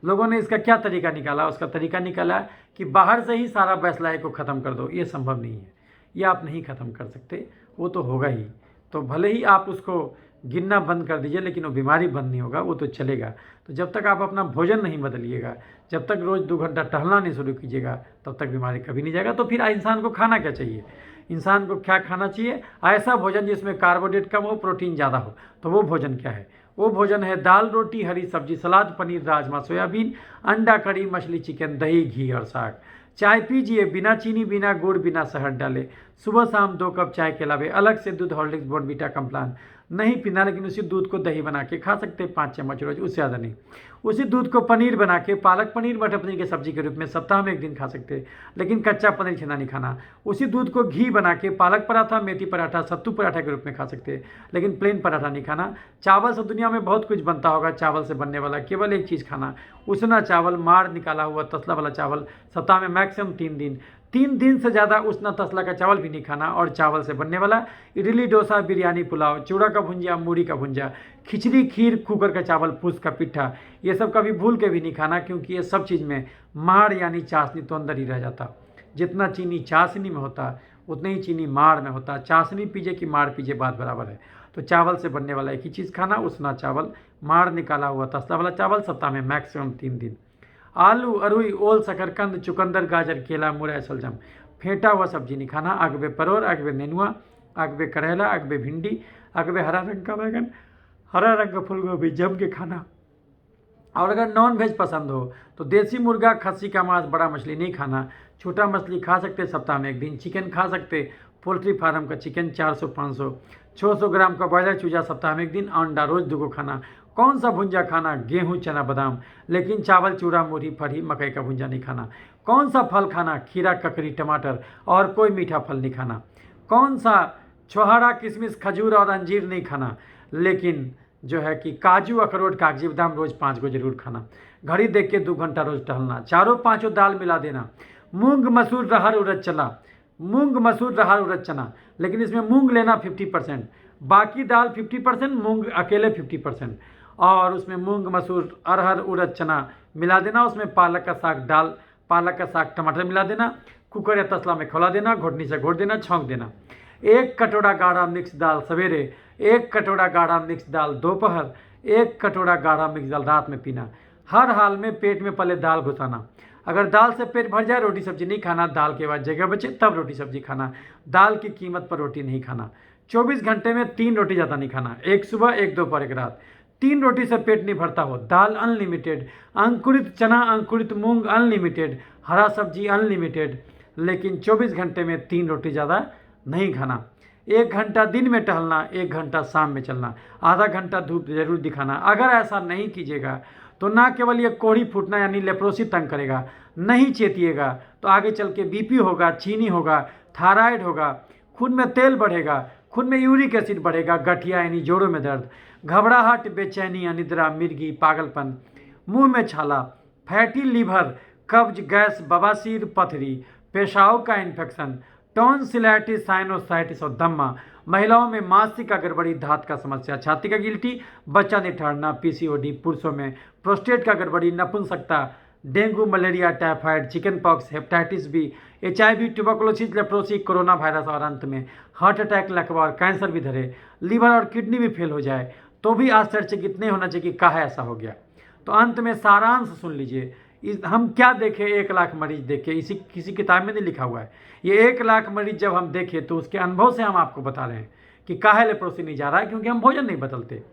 S1: लोगों ने इसका क्या तरीका निकाला? उसका तरीका निकाला कि बाहर से ही सारा बैसलाई को ख़त्म कर दो। ये संभव नहीं है, ये आप नहीं ख़त्म कर सकते, वो तो होगा ही। तो भले ही आप उसको गिनना बंद कर दीजिए, लेकिन वो बीमारी बंद नहीं होगा, वो तो चलेगा। तो जब तक आप अपना भोजन नहीं बदलिएगा, जब तक रोज़ 2 घंटा टहलना नहीं शुरू कीजिएगा, तब तक बीमारी कभी नहीं जाएगा। तो फिर इंसान को खाना क्या चाहिए? इंसान को क्या खाना चाहिए? ऐसा भोजन जिसमें कार्बोहाइड्रेट कम हो, प्रोटीन ज़्यादा हो। तो वो भोजन क्या है? वो भोजन है दाल, रोटी, हरी सब्जी, सलाद, पनीर, राजमा, सोयाबीन, अंडा, कड़ी, मछली, चिकन, दही, घी और साग। चाय पीजिए बिना चीनी, बिना गुड़, बिना शहद डाले। सुबह शाम 2 कप चाय के अलावे अलग से दूध, हॉर्लिक्स, बॉर्नवीटा, कॉम्प्लान नहीं पीना, लेकिन उसी दूध को दही बना के खा सकते हैं 5 चम्मच रोज, उससे ज़्यादा नहीं। उसी दूध को पनीर बना के पालक पनीर, मटर पनीर की सब्जी के रूप में सप्ताह में 1 दिन खा सकते हैं, लेकिन कच्चा पनीर छेना नहीं खाना। उसी दूध को घी बना के पालक पराठा, मेथी पराठा, सत्तू पराठा के रूप में खा सकते हैं, लेकिन प्लेन पराठा नहीं खाना। चावल से दुनिया में बहुत कुछ बनता होगा, चावल से बनने वाला केवल एक चीज़ खाना, उसना चावल, माड़ निकाला हुआ तसला वाला चावल, सप्ताह में मैक्सिमम 3 दिन। 3 दिन से ज़्यादा उसना तसला का चावल भी नहीं खाना। और चावल से बनने वाला इडली, डोसा, बिरयानी, पुलाव, चूड़ा का भुंजिया, मूढ़ी का भुंजिया, खिचड़ी, खीर, कुकर का चावल, पूस का पिट्ठा, ये सब कभी भूल के भी नहीं खाना। क्योंकि ये सब चीज़ में माड़ यानी चाशनी तो अंदर ही रह जाता। जितना चीनी चाशनी में होता उतना ही चीनी माड़ में होता। चाशनी पीजिए कि माड़ पीजिए, बात बराबर है। तो चावल से बनने वाला एक ही चीज़ खाना, उसना चावल, माड़ निकाला हुआ तसला वाला चावल, सप्ताह में मैक्सिमम 3 दिन। आलू, अरुई, ओल, शकरकंद, चुकंदर, गाजर, केला, मुरई, शलजम, फेंटा हुआ सब्जी नहीं खाना। अगबे परोर, अगबे नेनुआ, अगबे करेला, अगबे भिंडी, अगबे हरा रंग का बैगन, हरा रंग का फूलगोभी जम के खाना। और अगर नॉन वेज पसंद हो तो देसी मुर्गा, खस्सी का मांस, बड़ा मछली नहीं खाना। छोटा मछली खा सकते सप्ताह में 1 दिन। चिकन खा सकते, पोल्ट्री फार्म का चिकन 400-500, 600 ग्राम का बॉयलर चूजा सप्ताह में 1 दिन। अंडा रोज 2 को खाना। कौन सा भुंजा खाना? गेहूं, चना, बादाम, लेकिन चावल, चूड़ा, मूढ़ी, फरी, मकई का भुंजा नहीं खाना। कौन सा फल खाना? खीरा, ककड़ी, टमाटर और कोई मीठा फल नहीं खाना। कौन सा? छोहाड़ा, किशमिश, खजूर और अंजीर नहीं खाना। लेकिन जो है कि काजू, अखरोट, कागजी बादाम रोज 5 को जरूर खाना। घड़ी देख के 2 घंटा रोज टहलना। चारों 5 दाल मिला देना। मूंग, मसूर, रहर, उड़द, चना, मूंग, मसूर, रहर, उड़द, चना, लेकिन इसमें मूंग लेना 50%, बाकी दाल 50%, मूंग अकेले 50%। और उसमें मूंग, मसूर, अरहर, उड़द, चना मिला देना। उसमें पालक का साग, दाल, पालक का साग, टमाटर मिला देना। कुकर या तसला में खौला देना, घोटनी से घोट देना, छौंक देना। 1 कटोरा गाढ़ा मिक्स दाल सवेरे, 1 कटोरा गाढ़ा मिक्स दाल दोपहर, 1 कटोरा गाढ़ा मिक्स दाल रात में पीना। हर हाल में पेट में पहले दाल घुसाना। अगर दाल से पेट भर जाए, रोटी सब्जी नहीं खाना। दाल के बाद जगह बचे तब रोटी सब्जी खाना। दाल की कीमत पर रोटी नहीं खाना। 24 घंटे में 3 रोटी ज़्यादा नहीं खाना, 1 सुबह, 1 दोपहर, 1 रात। 3 रोटी से पेट नहीं भरता हो। दाल अनलिमिटेड, अंकुरित चना, अंकुरित मूंग अनलिमिटेड, हरा सब्जी अनलिमिटेड, लेकिन 24 घंटे में 3 रोटी ज़्यादा नहीं खाना। 1 घंटा दिन में टहलना, 1 घंटा शाम में चलना, आधा घंटा धूप जरूर दिखाना। अगर ऐसा नहीं कीजिएगा तो ना केवल ये कोढ़ी फूटना यानी लेप्रोसी तंग करेगा, नहीं चेतिएगा तो आगे चल के बीपी होगा, चीनी होगा, थायराइड होगा, खून में तेल बढ़ेगा, खून में यूरिक एसिड बढ़ेगा, गठिया यानी जोड़ों में दर्द, घबराहट, बेचैनी, अनिद्रा, मिर्गी, पागलपन, मुंह में छाला, फैटी लीवर, कब्ज, गैस, बवासीर, पथरी, पेशाब का इन्फेक्शन, टॉन्सिलाइटिस, साइनोसाइटिस और दम्मा। महिलाओं में मासिक का गड़बड़ी, धात का समस्या, छाती का गिल्टी, बच्चा नहीं ठहरना, पीसीओडी। पुरुषों में प्रोस्टेट का गड़बड़ी, नपुंसकता, dengue, malaria, typhoid, chicken pox, hepatitis B, HIV, tuberculosis, leprosy, corona virus और अंत में हार्ट अटैक, लकवा और कैंसर भी धरे, लीवर और किडनी भी फेल हो जाए तो भी आश्चर्यचकित नहीं होना चाहिए कि काहे ऐसा हो गया। तो अंत में सारांश सुन लीजिए। हम क्या देखें, 1 लाख मरीज देखे, इसी किसी किताब में नहीं लिखा हुआ है। ये 1 लाख मरीज जब हम देखें तो उसके अनुभव से हम आपको बता रहे हैं कि काहे लेप्रोसी नहीं जा रहा है, क्योंकि हम भोजन नहीं बदलते।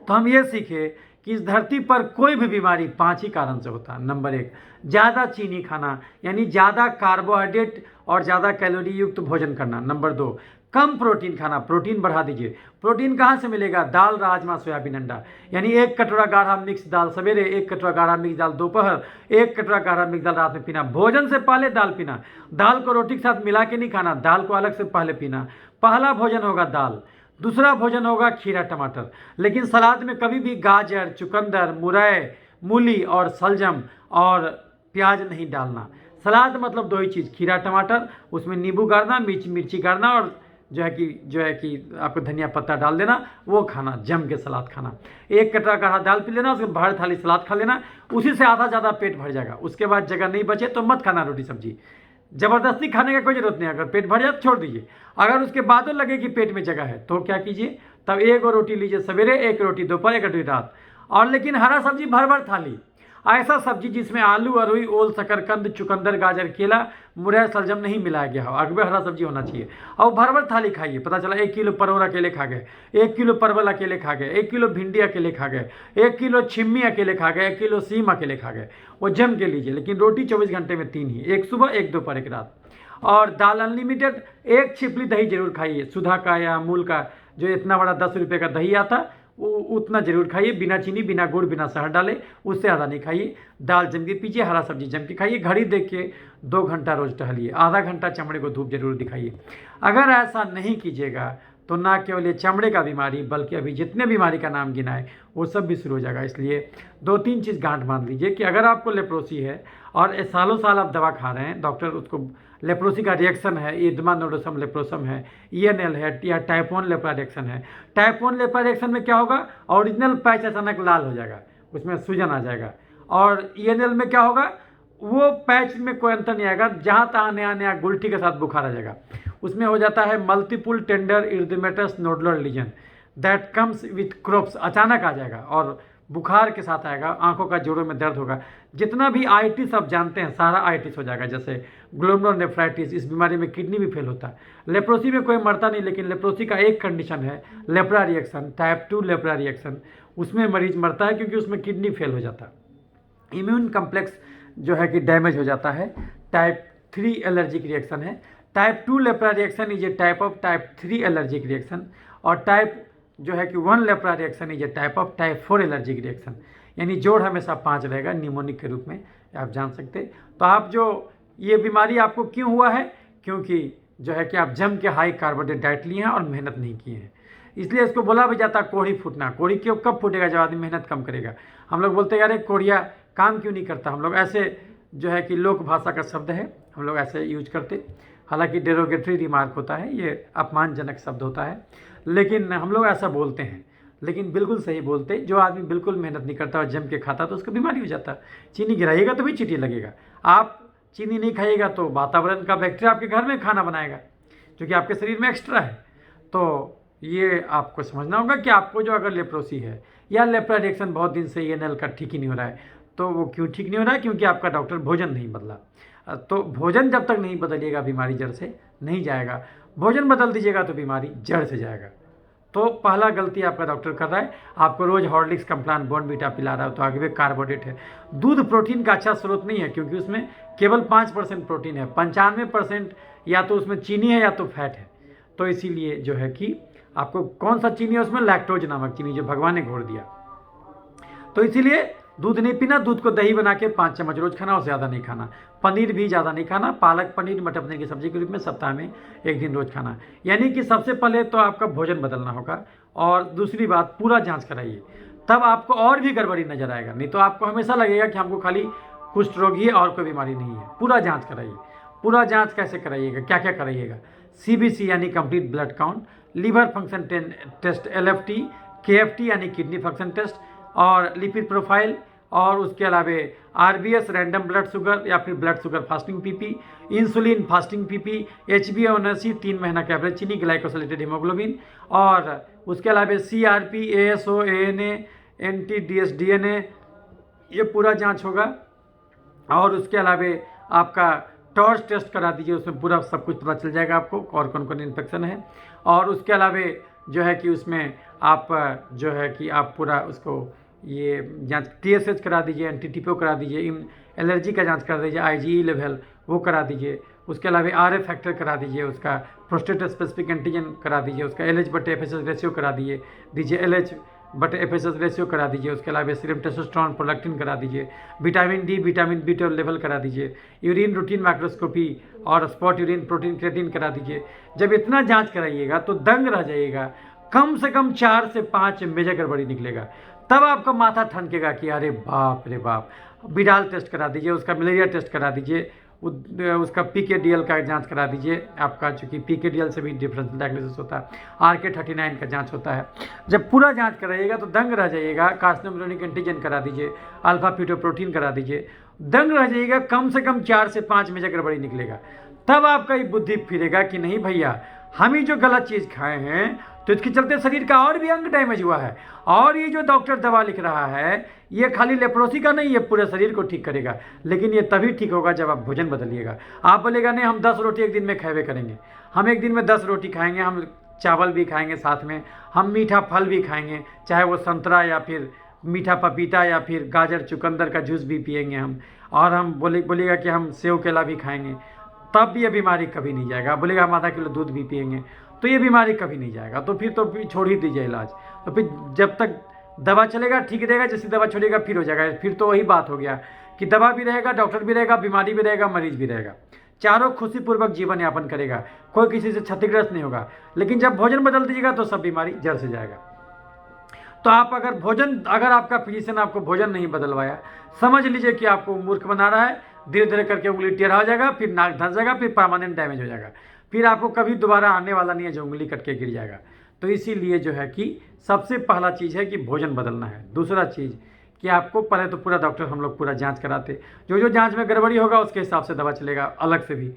S1: तो हम ये सीखे कि इस धरती पर कोई भी बीमारी 5 ही कारण से होता है। नंबर 1, ज़्यादा चीनी खाना, यानी ज़्यादा कार्बोहाइड्रेट और ज़्यादा कैलोरी युक्त भोजन करना। नंबर 2, कम प्रोटीन खाना, प्रोटीन बढ़ा दीजिए। प्रोटीन कहाँ से मिलेगा? दाल, राजमा, सोयाबीन, अंडा। यानी 1 कटोरा गाढ़ा मिक्स दाल सवेरे, 1 कटोरा गाढ़ा मिक्स दाल दोपहर, 1 कटोरा गाढ़ा मिक्स दाल रात में पीना। भोजन से पहले दाल पीना, दाल को रोटी के साथ मिला के नहीं खाना, दाल को अलग से पहले पीना। पहला भोजन होगा दाल, दूसरा भोजन होगा खीरा टमाटर। लेकिन सलाद में कभी भी गाजर, चुकंदर, मुरई, मूली और सलजम और प्याज नहीं डालना। सलाद मतलब 2 ही चीज़, खीरा टमाटर, उसमें नींबू गाड़ना, मिर्ची गाड़ना और जो है कि आपको धनिया पत्ता डाल देना, वो खाना, जम के सलाद खाना। 1 कटोरा गाढ़ा दाल पी लेना, उसके बाहर थाली सलाद खा लेना, उसी से आधा ज़्यादा पेट भर जाएगा। उसके बाद जगह नहीं बचे तो मत खाना रोटी सब्जी, ज़बरदस्ती खाने का कोई ज़रूरत नहीं। अगर पेट भर जाए तो छोड़ दीजिए। अगर उसके बाद लगे कि पेट में जगह है तो क्या कीजिए, तब 1 रोटी लीजिए सवेरे, 1 रोटी दोपहर, 1 रोटी रात। और लेकिन हरा सब्जी भर भर थाली, ऐसा सब्जी जिसमें आलू, अरुई, ओल, शकरकंद, चुकंदर, गाजर, केला, मुरई, सलजम नहीं मिलाया गया हो, अगबे हरा सब्जी होना चाहिए। और भर भर थाली खाइए। पता चला 1 किलो परवल अकेले खा गए, 1 किलो परवल अकेले खा गए, 1 किलो भिंडी अकेले खा गए, 1 किलो छिम्मी अकेले खा गए, 1 किलो सीम अकेले खा गए, वो जम के लीजिए। लेकिन रोटी 24 घंटे में 3 ही, 1 सुबह, 1 दोपहर, 1 रात। और दाल अनलिमिटेड, 1 छिपली दही जरूर खाइए, सुधा का या अमूल का, जो इतना बड़ा 10 रुपये का दही आता, वो उतना जरूर खाइए, बिना चीनी, बिना गुड़, बिना शहद डाले, उससे ज़्यादा नहीं खाइए। दाल जम के पीजिए, हरा सब्जी जम के खाइए, घड़ी देख के 2 घंटा रोज टहलिए, आधा घंटा चमड़े को धूप जरूर दिखाइए। अगर ऐसा नहीं कीजिएगा तो ना केवल ये चमड़े का बीमारी, बल्कि अभी जितने बीमारी का नाम गिना है वो सब भी शुरू हो जाएगा। इसलिए 2-3 चीज़ गांठ बांध लीजिए कि अगर आपको लेप्रोसी है और सालों साल आप दवा खा रहे हैं, डॉक्टर उसको लेप्रोसी का रिएक्शन है, इदमा नोडोसम लेप्रोसम है, ENL है, या टाइप 1 लेप्रा रिएक्शन है। टाइप 1 लेप्रा रिएक्शन में क्या होगा? ओरिजिनल पैच अचानक लाल हो जाएगा, उसमें सूजन आ जाएगा। और ENL में क्या होगा? वो पैच में कोई अंतर नहीं आएगा, जहाँ तहाँ नया नया गुलटी के साथ बुखार आ जाएगा। उसमें हो जाता है multiple tender erythematous nodular lesion that comes with crops, अचानक आ जाएगा और बुखार के साथ आएगा, आंखों का जोड़ों में दर्द होगा। जितना भी आइटिस आप जानते हैं सारा आइटिस हो जाएगा, जैसे ग्लोमेरुलोनेफ्राइटिस, इस बीमारी में किडनी भी फेल होता है। लेप्रोसी में कोई मरता नहीं, लेकिन लेप्रोसी का एक कंडीशन है lepra reaction, type 2 lepra reaction, उसमें मरीज मरता है क्योंकि उसमें किडनी फेल हो जाता है, इम्यून कम्प्लेक्स जो है कि डैमेज हो जाता है। टाइप 3 एलर्जिक रिएक्शन है। Type 2 lepra reaction is a type of type 3 allergic reaction, और टाइप जो है कि 1 lepra reaction is a type of type 4 allergic reaction. यानी जोड़ हमेशा 5 रहेगा निमोनिक के रूप में, आप जान सकते। तो आप जो ये बीमारी आपको क्यों हुआ है? क्योंकि जो है कि आप जम के हाई कार्बोहाइड्रेट डाइट लिए हैं और मेहनत नहीं किए हैं। इसलिए इसको बोला भी जाता है कोढ़ी फूटना। कोढ़ी क्यों कब फूटेगा? जब आदमी मेहनत कम करेगा। हम लोग बोलते हैं यार कोढ़िया काम क्यों नहीं करता, हम लोग ऐसे जो है कि लोक भाषा का शब्द है, हम लोग ऐसे यूज करते। हालांकि डेरोगेटरी रिमार्क होता है, ये अपमानजनक शब्द होता है, लेकिन हम लोग ऐसा बोलते हैं। लेकिन बिल्कुल सही बोलते, जो आदमी बिल्कुल मेहनत नहीं करता और जम के खाता तो उसको बीमारी हो जाता है। चीनी गिराइएगा तो भी चीटी लगेगा। आप चीनी नहीं खाइएगा तो वातावरण का बैक्टीरिया आपके घर में खाना बनाएगा, जो कि आपके शरीर में एक्स्ट्रा है। तो ये आपको समझना होगा कि आपको जो अगर लेप्रोसी है या लेप्रा रिएक्शन बहुत दिन से ENL का ठीक ही नहीं हो रहा है, तो वो क्यों ठीक नहीं हो रहा है? क्योंकि आपका डॉक्टर भोजन नहीं बदला। तो भोजन जब तक नहीं बदलिएगा बीमारी जड़ से नहीं जाएगा। भोजन बदल दीजिएगा तो बीमारी जड़ से जाएगा। तो पहला गलती आपका डॉक्टर कर रहा है, आपको रोज हॉर्लिक्स, कम्प्लान, बॉर्नवीटा पिला रहा है, तो आगे भी कार्बोहाइड्रेट है। दूध प्रोटीन का अच्छा स्रोत नहीं है, क्योंकि उसमें केवल 5% प्रोटीन है, 95% या तो उसमें चीनी है या तो फैट है। तो इसीलिए जो है कि आपको कौन सा चीनी है उसमें? लैक्टोज नामक चीनी, जो भगवान ने घोर दिया। तो इसीलिए दूध नहीं पीना, दूध को दही बना के 5 चम्मच रोज खाना, और ज़्यादा नहीं खाना। पनीर भी ज़्यादा नहीं खाना, पालक पनीर, मटर पनीर की सब्जी के रूप में सप्ताह में 1 दिन रोज खाना। यानी कि सबसे पहले तो आपका भोजन बदलना होगा, और दूसरी बात पूरा जांच कराइए, तब आपको और भी गड़बड़ी नजर आएगा। नहीं तो आपको हमेशा लगेगा कि हमको खाली कुष्ठ रोग ही है और कोई बीमारी नहीं है। पूरा जाँच कराइए। पूरा जाँच कैसे कराइएगा, क्या क्या कराइएगा? CBC यानी complete blood count, liver function test LFT, KFT यानी किडनी फंक्शन टेस्ट, और लिपिड प्रोफाइल, और उसके अलावा RBS रैंडम ब्लड शुगर या फिर blood sugar fasting PP, insulin fasting PP, HbA1c 3 महीना का एवरेज चीनी, ग्लाइकोसिलेटेड हीमोग्लोबिन, और उसके अलावा CRP, ASO, ANA, NT-DS, DNA, ये पूरा जांच होगा। और उसके अलावा आपका टॉर्च टेस्ट करा दीजिए, उसमें पूरा सब कुछ पता चल जाएगा आपको और कौन कौन इन्फेक्शन है। और उसके अलावा जो है कि उसमें आप जो है कि आप पूरा उसको ये जांच TSH करा दीजिए, NT-TPO करा दीजिए, एलर्जी का जांच करा दीजिए, IgE लेवल वो करा दीजिए। उसके अलावा RF फैक्टर करा दीजिए, उसका प्रोस्टेट स्पेसिफिक एंटीजन करा दीजिए, उसका LH/FSH रेशियो करा दीजिए LH/FSH रेशियो करा दीजिए। उसके अलावा सीरम टेस्टोस्टेरोन, प्रोलैक्टिन करा दीजिए, vitamin D, vitamin B12 level करा दीजिए, यूरिन रूटीन माइक्रोस्कोपी और स्पॉट यूरिन प्रोटीन क्रिएटिन करा दीजिए। जब इतना जांच कराइएगा तो दंग रह जाइएगा, कम से कम 4 से 5 मेजर गड़बड़ी निकलेगा। तब आपका माथा ठनकेगा कि अरे बाप रे बाप। बिडाल टेस्ट करा दीजिए, उसका मलेरिया टेस्ट करा दीजिए, उसका PKDL का जांच करा दीजिए। आपका चूँकि PKDL से भी डिफरेंशियल डायग्नोसिस होता है, RK39 का जांच होता है। जब पूरा जांच कराइएगा तो दंग रह जाइएगा। कार्सिनोजेनिक एंटीजन करा दीजिए, अल्फा फीटोप्रोटीन करा दीजिए, दंग रह जाइएगा। कम से कम 4 से 5 मेजर गड़बड़ी निकलेगा। तब आपका ये बुद्धि फिरेगा कि नहीं भैया, हम ही जो गलत चीज़ खाए हैं तो इसके चलते शरीर का और भी अंग डैमेज हुआ है, और ये जो डॉक्टर दवा लिख रहा है ये खाली लेप्रोसी का नहीं, ये पूरे शरीर को ठीक करेगा। लेकिन ये तभी ठीक होगा जब आप भोजन बदलिएगा। आप बोलेगा नहीं हम 10 रोटी एक दिन में खावे करेंगे, हम एक दिन में 10 रोटी खाएंगे, हम चावल भी खाएंगे, साथ में हम मीठा फल भी खाएंगे, चाहे वो संतरा या फिर मीठा पपीता या फिर गाजर चुकंदर का जूस भी पिएंगे हम, और हम बोलिएगा कि हम सेव केला भी खाएंगे, तब ये बीमारी कभी नहीं जाएगा। बोलेगा हम आधा किलो दूध भी पिएंगे, तो ये बीमारी कभी नहीं जाएगा। तो फिर छोड़ ही दीजिए इलाज। तो फिर जब तक दवा चलेगा ठीक रहेगा, जैसे दवा छोड़ेगा फिर हो जाएगा। फिर तो वही बात हो गया कि दवा भी रहेगा, डॉक्टर भी रहेगा, बीमारी भी रहेगा, मरीज भी रहेगा, चारों खुशीपूर्वक जीवन यापन करेगा, कोई किसी से क्षतिग्रस्त नहीं होगा। लेकिन जब भोजन बदल दीजिएगा तो सब बीमारी जड़ से जाएगा। तो आप अगर आपका फिजिशियन आपको भोजन नहीं बदलवाया, समझ लीजिए कि आपको मूर्ख बना रहा है। धीरे धीरे करके उंगली टेढ़ा हो जाएगा, फिर नाक धंस जाएगा, फिर परमानेंट डैमेज हो जाएगा, फिर आपको कभी दोबारा आने वाला नहीं है जो उंगली कट के गिर जाएगा। तो इसीलिए जो है कि सबसे पहला चीज़ है कि भोजन बदलना है। दूसरा चीज़ कि आपको पहले तो पूरा डॉक्टर हम लोग पूरा जांच कराते, जो जांच में गड़बड़ी होगा उसके हिसाब से दवा चलेगा अलग से भी।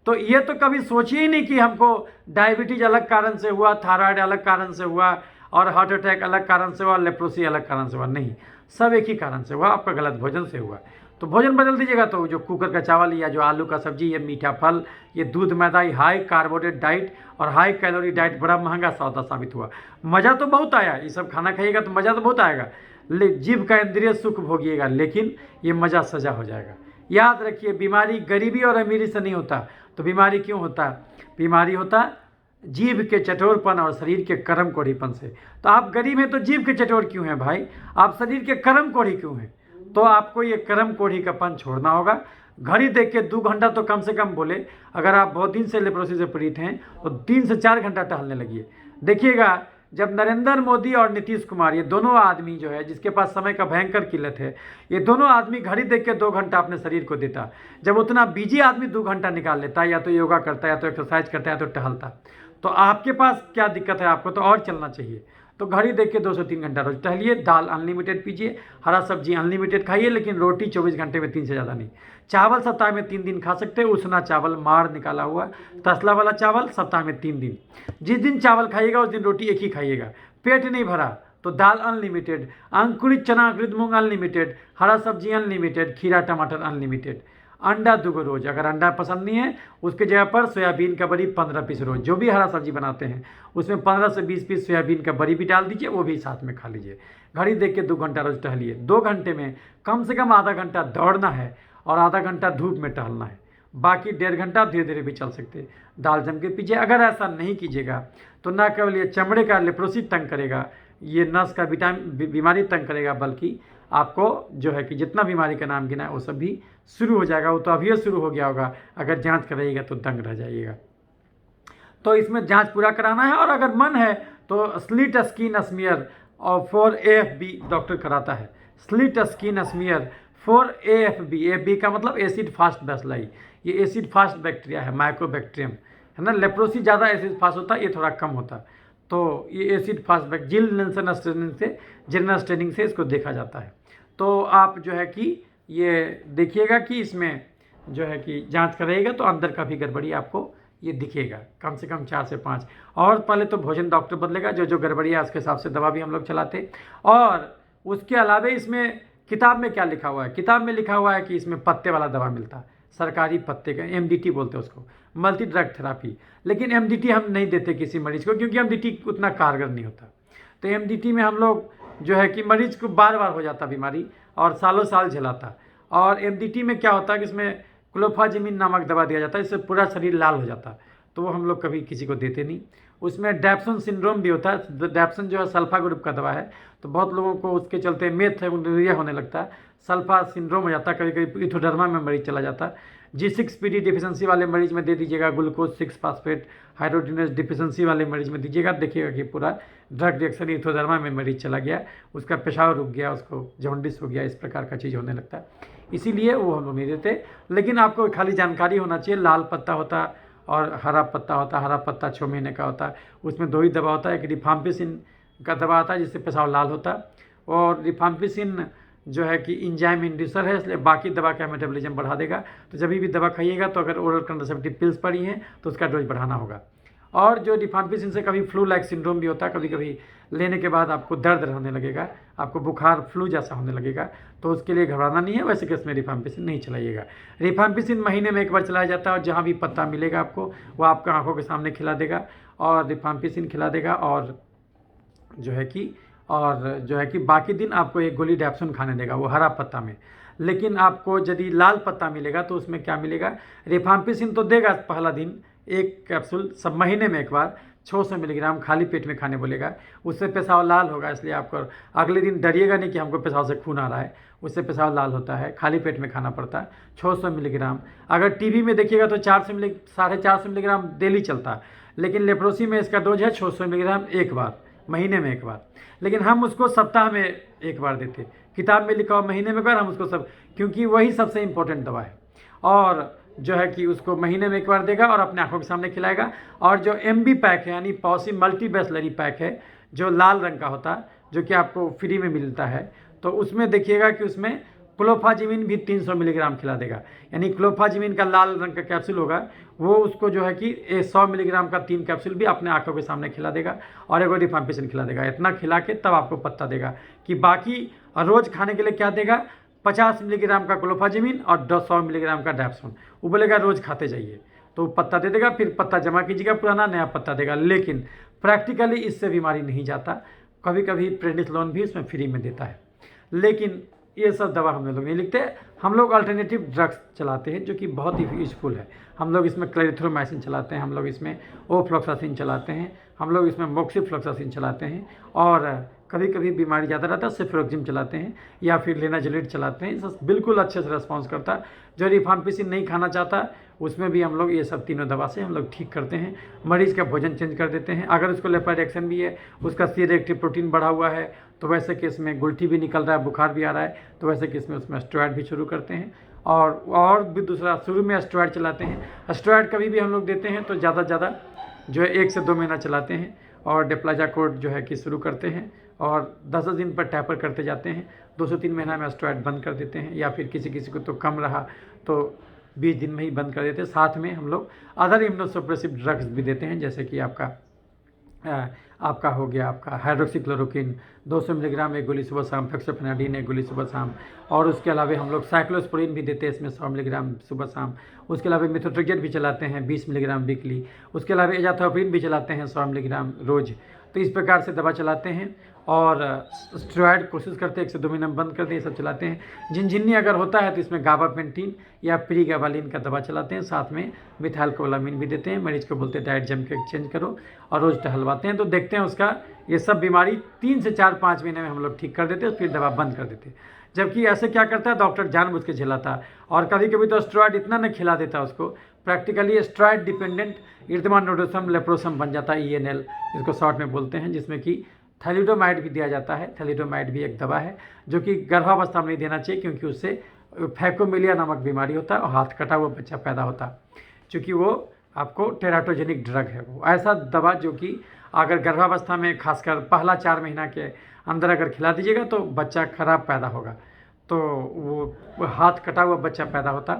S1: तो ये तो कभी सोचिए ही नहीं कि हमको डायबिटीज अलग कारण से हुआ, थायराइड अलग कारण से हुआ, और हार्ट अटैक अलग कारण से हुआ, लेप्रोसी अलग कारण से हुआ। नहीं, सब एक ही कारण से हुआ, आपका गलत भोजन से हुआ। तो भोजन बदल दीजिएगा तो जो कुकर का चावल या जो आलू का सब्जी, ये मीठा फल, ये दूध मैदा, ये हाई कार्बोहाइड्रेट डाइट और हाई कैलोरी डाइट बड़ा महंगा सौदा साबित हुआ। मज़ा तो बहुत आया, ये सब खाना खाइएगा तो मज़ा तो बहुत आएगा, जीभ का इंद्रिय सुख भोगिएगा, लेकिन ये मज़ा सजा हो जाएगा। याद रखिए, बीमारी गरीबी और अमीरी से नहीं होता। तो बीमारी क्यों होता है? बीमारी होता जीभ के चटोरपन और शरीर के कर्म कोढ़ीपन से। तो आप गरीब हैं तो जीभ के चटोर क्यों हैं भाई? आप शरीर के कर्म कोढ़ी क्यों हैं? तो आपको ये कर्म कोढ़ी का पन छोड़ना होगा। घड़ी देख के 2 घंटा तो कम से कम बोले, अगर आप बहुत दिन से लेप्रोसी से पीड़ित हैं तो 3 से 4 घंटा टहलने लगिए। देखिएगा, जब नरेंद्र मोदी और नीतीश कुमार, ये दोनों आदमी जो है जिसके पास समय का भयंकर किल्लत है, ये दोनों आदमी घड़ी देख के 2 घंटा अपने शरीर को देता। जब उतना बिजी आदमी 2 घंटा निकाल लेता, या तो योगा करता, या तो एक्सरसाइज करता, या तो टहलता, तो आपके पास क्या दिक्कत है? आपको तो और चलना चाहिए। तो घड़ी देख के 2 से 3 घंटा रोज टहलिए, दाल अनलिमिटेड पीजिए, हरा सब्जी अनलिमिटेड खाइए, लेकिन रोटी 24 घंटे में 3 से ज़्यादा नहीं। चावल सप्ताह में 3 दिन खा सकते हैं, उसना चावल मार निकाला हुआ तसला वाला चावल सप्ताह में 3 दिन। जिस दिन चावल खाइएगा उस दिन रोटी एक ही खाइएगा। पेट नहीं भरा तो दाल अनलिमिटेड, अंकुरित चना अंकुरित मूंग अनलिमिटेड, हरा सब्जी अनलिमिटेड, खीरा टमाटर अनलिमिटेड, अंडा 2 रोज। अगर अंडा पसंद नहीं है उसके जगह पर सोयाबीन का बड़ी 15 पीस रोज। जो भी हरा सब्जी बनाते हैं उसमें 15 से 20 पीस सोयाबीन का बड़ी भी डाल दीजिए, वो भी साथ में खा लीजिए। घड़ी देख के 2 घंटा रोज टहलिए। 2 घंटे में कम से कम आधा घंटा दौड़ना है और आधा घंटा धूप में टहलना है। बाकी 1.5 घंटा धीरे धीरे भी चल सकते हैं। दाल जम के पीजिए। अगर ऐसा नहीं कीजिएगा तो न केवल ये चमड़े का लेप्रोसी तंग करेगा, ये नस का बीमारी तंग करेगा, बल्कि आपको जो है कि जितना बीमारी का नाम गिना है वो सब भी शुरू हो जाएगा। वो तो अभी शुरू हो गया होगा, अगर जांच कराइएगा तो दंग रह जाइएगा। तो इसमें जांच पूरा कराना है। और अगर मन है तो स्लिट स्किन स्मीयर और फॉर AFB डॉक्टर कराता है। Slit skin smear for AFB, AFB का मतलब एसिड फास्ट बैसिलाई। ये एसिड फास्ट बैक्टीरिया है, माइक्रोबैक्टीरियम है ना। लेप्रोसी ज़्यादा एसिड फास्ट होता है, ये थोड़ा कम होता है। तो ये एसिड फास्ट जिल नेल्सन स्टेनिंग से, जनरल स्टेनिंग से इसको देखा जाता है। तो आप जो है कि ये देखिएगा कि इसमें जो है कि जांच कराइएगा तो अंदर का भी गड़बड़ी आपको ये दिखेगा, कम से कम 4 से 5। और पहले तो भोजन डॉक्टर बदलेगा, जो जो गड़बड़ी है उसके हिसाब से दवा भी हम लोग चलाते। और उसके अलावा इसमें किताब में क्या लिखा हुआ है, किताब में लिखा हुआ है कि इसमें पत्ते वाला दवा मिलता है, सरकारी पत्ते का, MDT बोलते हैं उसको, मल्टी ड्रग थेरापी। लेकिन MDT हम नहीं देते किसी मरीज को, क्योंकि MDT उतना कारगर नहीं होता। तो MDT में हम लोग जो है कि मरीज को बार बार हो जाता बीमारी और सालों साल झेलाता। और MDT में क्या होता है कि इसमें क्लोफाजिमिन नामक दवा दिया जाता है, इससे पूरा शरीर लाल हो जाता है, तो वो हम लोग कभी किसी को देते नहीं। उसमें डैप्सन सिंड्रोम भी होता है। डैप्सन जो है सल्फा ग्रुप का दवा है, तो बहुत लोगों को उसके चलते मेथेमोनिया होने लगता है, सल्फा सिंड्रोम हो जाता है, कभी कभी इथोडर्मा में मरीज चला जाता है। G6PD डिफिशेंसी वाले मरीज में दे दीजिएगा, ग्लूकोज 6 फास्फेट हाइड्रोजिनेज डिफिशेंसी वाले मरीज में दीजिएगा, देखिएगा कि पूरा ड्रग रिएक्शन इथोडर्मा में मरीज चला गया, उसका पेशाब रुक गया, उसको जॉन्डिस हो गया, इस प्रकार का चीज़ होने लगता है। इसीलिए वो हम लोग नहीं देते। लेकिन आपको खाली जानकारी होना चाहिए, लाल पत्ता होता है और हरा पत्ता होता है। हरा पत्ता 6 महीने का होता है, उसमें 2 ही दवा होता है, एक रिफाम्पिसिन का दवा आता है जिससे पेशाब लाल होता है, और रिफाम्पिसिन जो है कि इंजाइम इंड्यूसर है, इसलिए बाकी दवा का मेटाबॉलिज्म बढ़ा देगा। तो जब भी दवा खाइएगा तो अगर ओरल कंट्रासेप्टिव पिल्स पड़ी हैं तो उसका डोज बढ़ाना होगा। और जो रिफाम्पिसिन से कभी फ्लू लाइक सिंड्रोम भी होता है, कभी कभी लेने के बाद आपको दर्द रहने लगेगा, आपको बुखार फ्लू जैसा होने लगेगा, तो उसके लिए घबराना नहीं है। वैसे केस में रिफाम्पिसिन नहीं चलाइएगा। रिफाम्पिसिन महीने में 1 बार चलाया जाता है, और जहाँ भी पत्ता मिलेगा आपको वो आपका आंखों के सामने खिला देगा और रिफाम्पिसिन खिला देगा। और जो है कि बाकी दिन आपको एक गोली डैप्सून खाने देगा, वो हरा पत्ता में। लेकिन आपको यदि लाल पत्ता मिलेगा तो उसमें क्या मिलेगा, रिफाम्पिसिन तो देगा पहला दिन 1 कैप्सूल, सब महीने में 1 बार 600 मिलीग्राम खाली पेट में खाने बोलेगा। उससे पेशाब लाल होगा, इसलिए आपको अगले दिन डरिएगा नहीं कि हमको पेशाब से खून आ रहा है, उससे पेशाब लाल होता है, खाली पेट में खाना पड़ता है 600 मिलीग्राम। अगर टीबी में देखिएगा तो 450 मिलीग्राम डेली चलता है, लेकिन लेप्रोसी में इसका डोज है 600 मिलीग्राम 1 बार, महीने में 1 बार। लेकिन हम उसको सप्ताह में 1 बार देते, किताब में लिखा हुआ महीने में 1 बार, हम उसको सब, क्योंकि वही सबसे इम्पोर्टेंट दवा है। और जो है कि उसको महीने में 1 बार देगा और अपने आंखों के सामने खिलाएगा। और जो MB पैक है, यानी पॉसी मल्टी बेसलरी पैक है, जो लाल रंग का होता है, जो कि आपको फ्री में मिलता है, तो उसमें देखिएगा कि उसमें क्लोफाजिमिन भी 300 मिलीग्राम खिला देगा। यानी क्लोफाजिमिन का लाल रंग का कैप्सूल होगा, वो उसको जो है कि 100 मिलीग्राम का 3 कैप्सूल भी अपने आंखों के सामने खिला देगा, और एक रिफाम्पिसिन खिला देगा। इतना खिला के तब आपको पत्ता देगा कि बाकी रोज़ खाने के लिए क्या देगा, 50 मिलीग्राम का क्लोफाजिमिन और 100 मिलीग्राम का डैप्सून। वो बोलेगा रोज़ खाते जाइए, तो पत्ता दे देगा, फिर पत्ता जमा कीजिएगा, पुराना नया पत्ता देगा। लेकिन प्रैक्टिकली इससे बीमारी नहीं जाता। कभी कभी प्रेडिनिसोलोन भी इसमें फ्री में देता है, लेकिन ये सब दवा हम लोग नहीं लिखते। हम लोग अल्टरनेटिव ड्रग्स चलाते हैं जो कि बहुत ही यूजफुल है। हम लोग इसमें क्लेरिथ्रोमाइसिन चलाते हैं, हम लोग इसमें ओफ्लॉक्सासिन चलाते हैं, हम लोग इसमें मोक्सिफ्लॉक्सासिन चलाते हैं, और कभी कभी बीमारी ज़्यादा रहता है सेफ्रोक्सिम चलाते हैं, या फिर लेनाजुलिड चलाते हैं। सब बिल्कुल अच्छे से रिस्पॉन्स करता है। जो रिफाम्पिसिन नहीं खाना चाहता उसमें भी हम लोग ये सब तीनों दवा से हम लोग ठीक करते हैं। मरीज़ का भोजन चेंज कर देते हैं। अगर उसको लेपाइड भी है, उसका सी रिएक्टिव प्रोटीन बढ़ा हुआ है, तो वैसे केस में गुल्टी भी निकल रहा है, बुखार भी आ रहा है, तो वैसे केस में उसमें स्टेरॉइड भी शुरू करते हैं। और भी दूसरा शुरू में स्टेरॉइड चलाते हैं। स्टेरॉइड कभी भी हम लोग देते हैं तो ज़्यादा से ज़्यादा जो है 1 से 2 महीना चलाते हैं, और डेप्लाजाकोड जो है कि शुरू करते हैं, और 10 दिन पर टैपर करते जाते हैं। 2 से 3 महीना में स्टेरॉइड बंद कर देते हैं, या फिर किसी किसी को तो कम रहा तो 20 दिन में ही बंद कर देते हैं। साथ में हम लोग अदर इम्यूनोसप्रेसिव ड्रग्स भी देते हैं, जैसे कि आपका हो गया आपका हाइड्रोक्सीक्लोरोक्विन 200 मिलीग्राम 1 गोली सुबह शाम, फेक्सोफेनाडिन 1 गोली सुबह शाम, और उसके अलावा हम लोग साइक्लोस्पोरिन भी देते हैं, इसमें 100 मिलीग्राम सुबह शाम। उसके अलावा मिथोट्रिक्सेट भी चलाते हैं 20 मिलीग्राम वीकली। उसके अलावा एजाथ्रोपिन भी चलाते हैं 100 मिलीग्राम रोज़। तो इस प्रकार से दवा चलाते हैं, और स्टेरॉइड कोशिश करते हैं 1 से 2 महीने में बंद कर दें, ये सब चलाते हैं। झिनझिनी अगर होता है तो इसमें गाबापेंटिन या प्रीगाबालिन का दवा चलाते हैं, साथ में मिथाइलकोबालामिन भी देते हैं। मरीज को बोलते हैं डाइट जम के चेंज करो, और रोज़ टहलवाते हैं, तो देखते हैं उसका ये सब बीमारी 3 से 4-5 महीने में हम लोग ठीक कर देते हैं, फिर दवा बंद कर देते हैं। जबकि ऐसे क्या करता है डॉक्टर जानबूझ के झेलाता है, और कभी कभी तो स्टेरॉइड इतना न खिला देता है उसको, प्रैक्टिकली स्टेरॉइड डिपेंडेंट इर्थमा नोडोसम लेप्रोसम बन जाता है, ENL इसको शॉर्ट में बोलते हैं, जिसमें कि थैलिडोमाइड भी दिया जाता है। थैलिडोमाइड भी एक दवा है जो कि गर्भावस्था में नहीं देना चाहिए, क्योंकि उससे फैकोमिलिया नामक बीमारी होता है और हाथ कटा हुआ बच्चा पैदा होता है, क्योंकि वो आपको टेराटोजेनिक ड्रग है। वो ऐसा दवा जो कि अगर गर्भावस्था में खासकर पहला 4 महीना के अंदर अगर खिला दीजिएगा तो बच्चा खराब पैदा होगा। तो वो हाथ कटा हुआ बच्चा पैदा होता,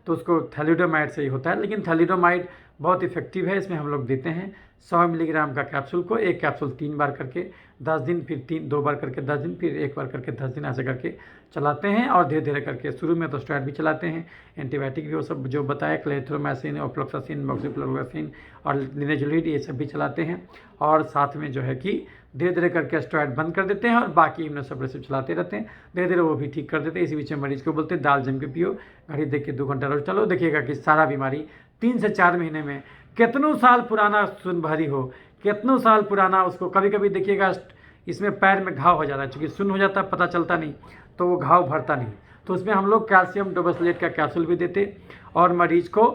S1: तो उसको थैलिडोमाइड से ही होता है। लेकिन थैलिडोमाइड बहुत इफेक्टिव है, इसमें हम लोग देते हैं 100 मिलीग्राम का कैप्सूल को, एक कैप्सूल 3 बार करके 10 दिन, फिर 2 बार करके 10 दिन, फिर 1 बार करके 10 दिन, ऐसे करके चलाते हैं। और धीरे धीरे करके शुरू में तो स्टेरॉइड भी चलाते हैं, एंटीबायोटिक भी वो सब जो बताया, क्लेथ्रोमाइसिन, ऑफ्लॉक्सासिन, मॉक्सिफ्लोक्सासिन और लिनेजुलिड, ये सब भी चलाते हैं। और साथ में जो है कि धीरे धीरे करके स्टेरॉइड बंद कर देते हैं और बाकी इम्यूनोसप्रेसिव चलाते रहते हैं, धीरे धीरे वो भी ठीक कर देते हैं। इसी बीच में मरीज को बोलते हैं दाल जम के पियो, घड़ी देख के 2 घंटा रोज चलो, देखिएगा कि सारा बीमारी 3 से 4 महीने में, कितनों साल पुराना सुन भरी हो, कितनों साल पुराना, उसको कभी कभी देखिएगा इसमें पैर में घाव हो जाता है, चूँकि सुन हो जाता है, पता चलता नहीं, तो वो घाव भरता नहीं, तो उसमें हम लोग कैल्शियम डोबोसलेट का कैप्सूल भी देते और मरीज को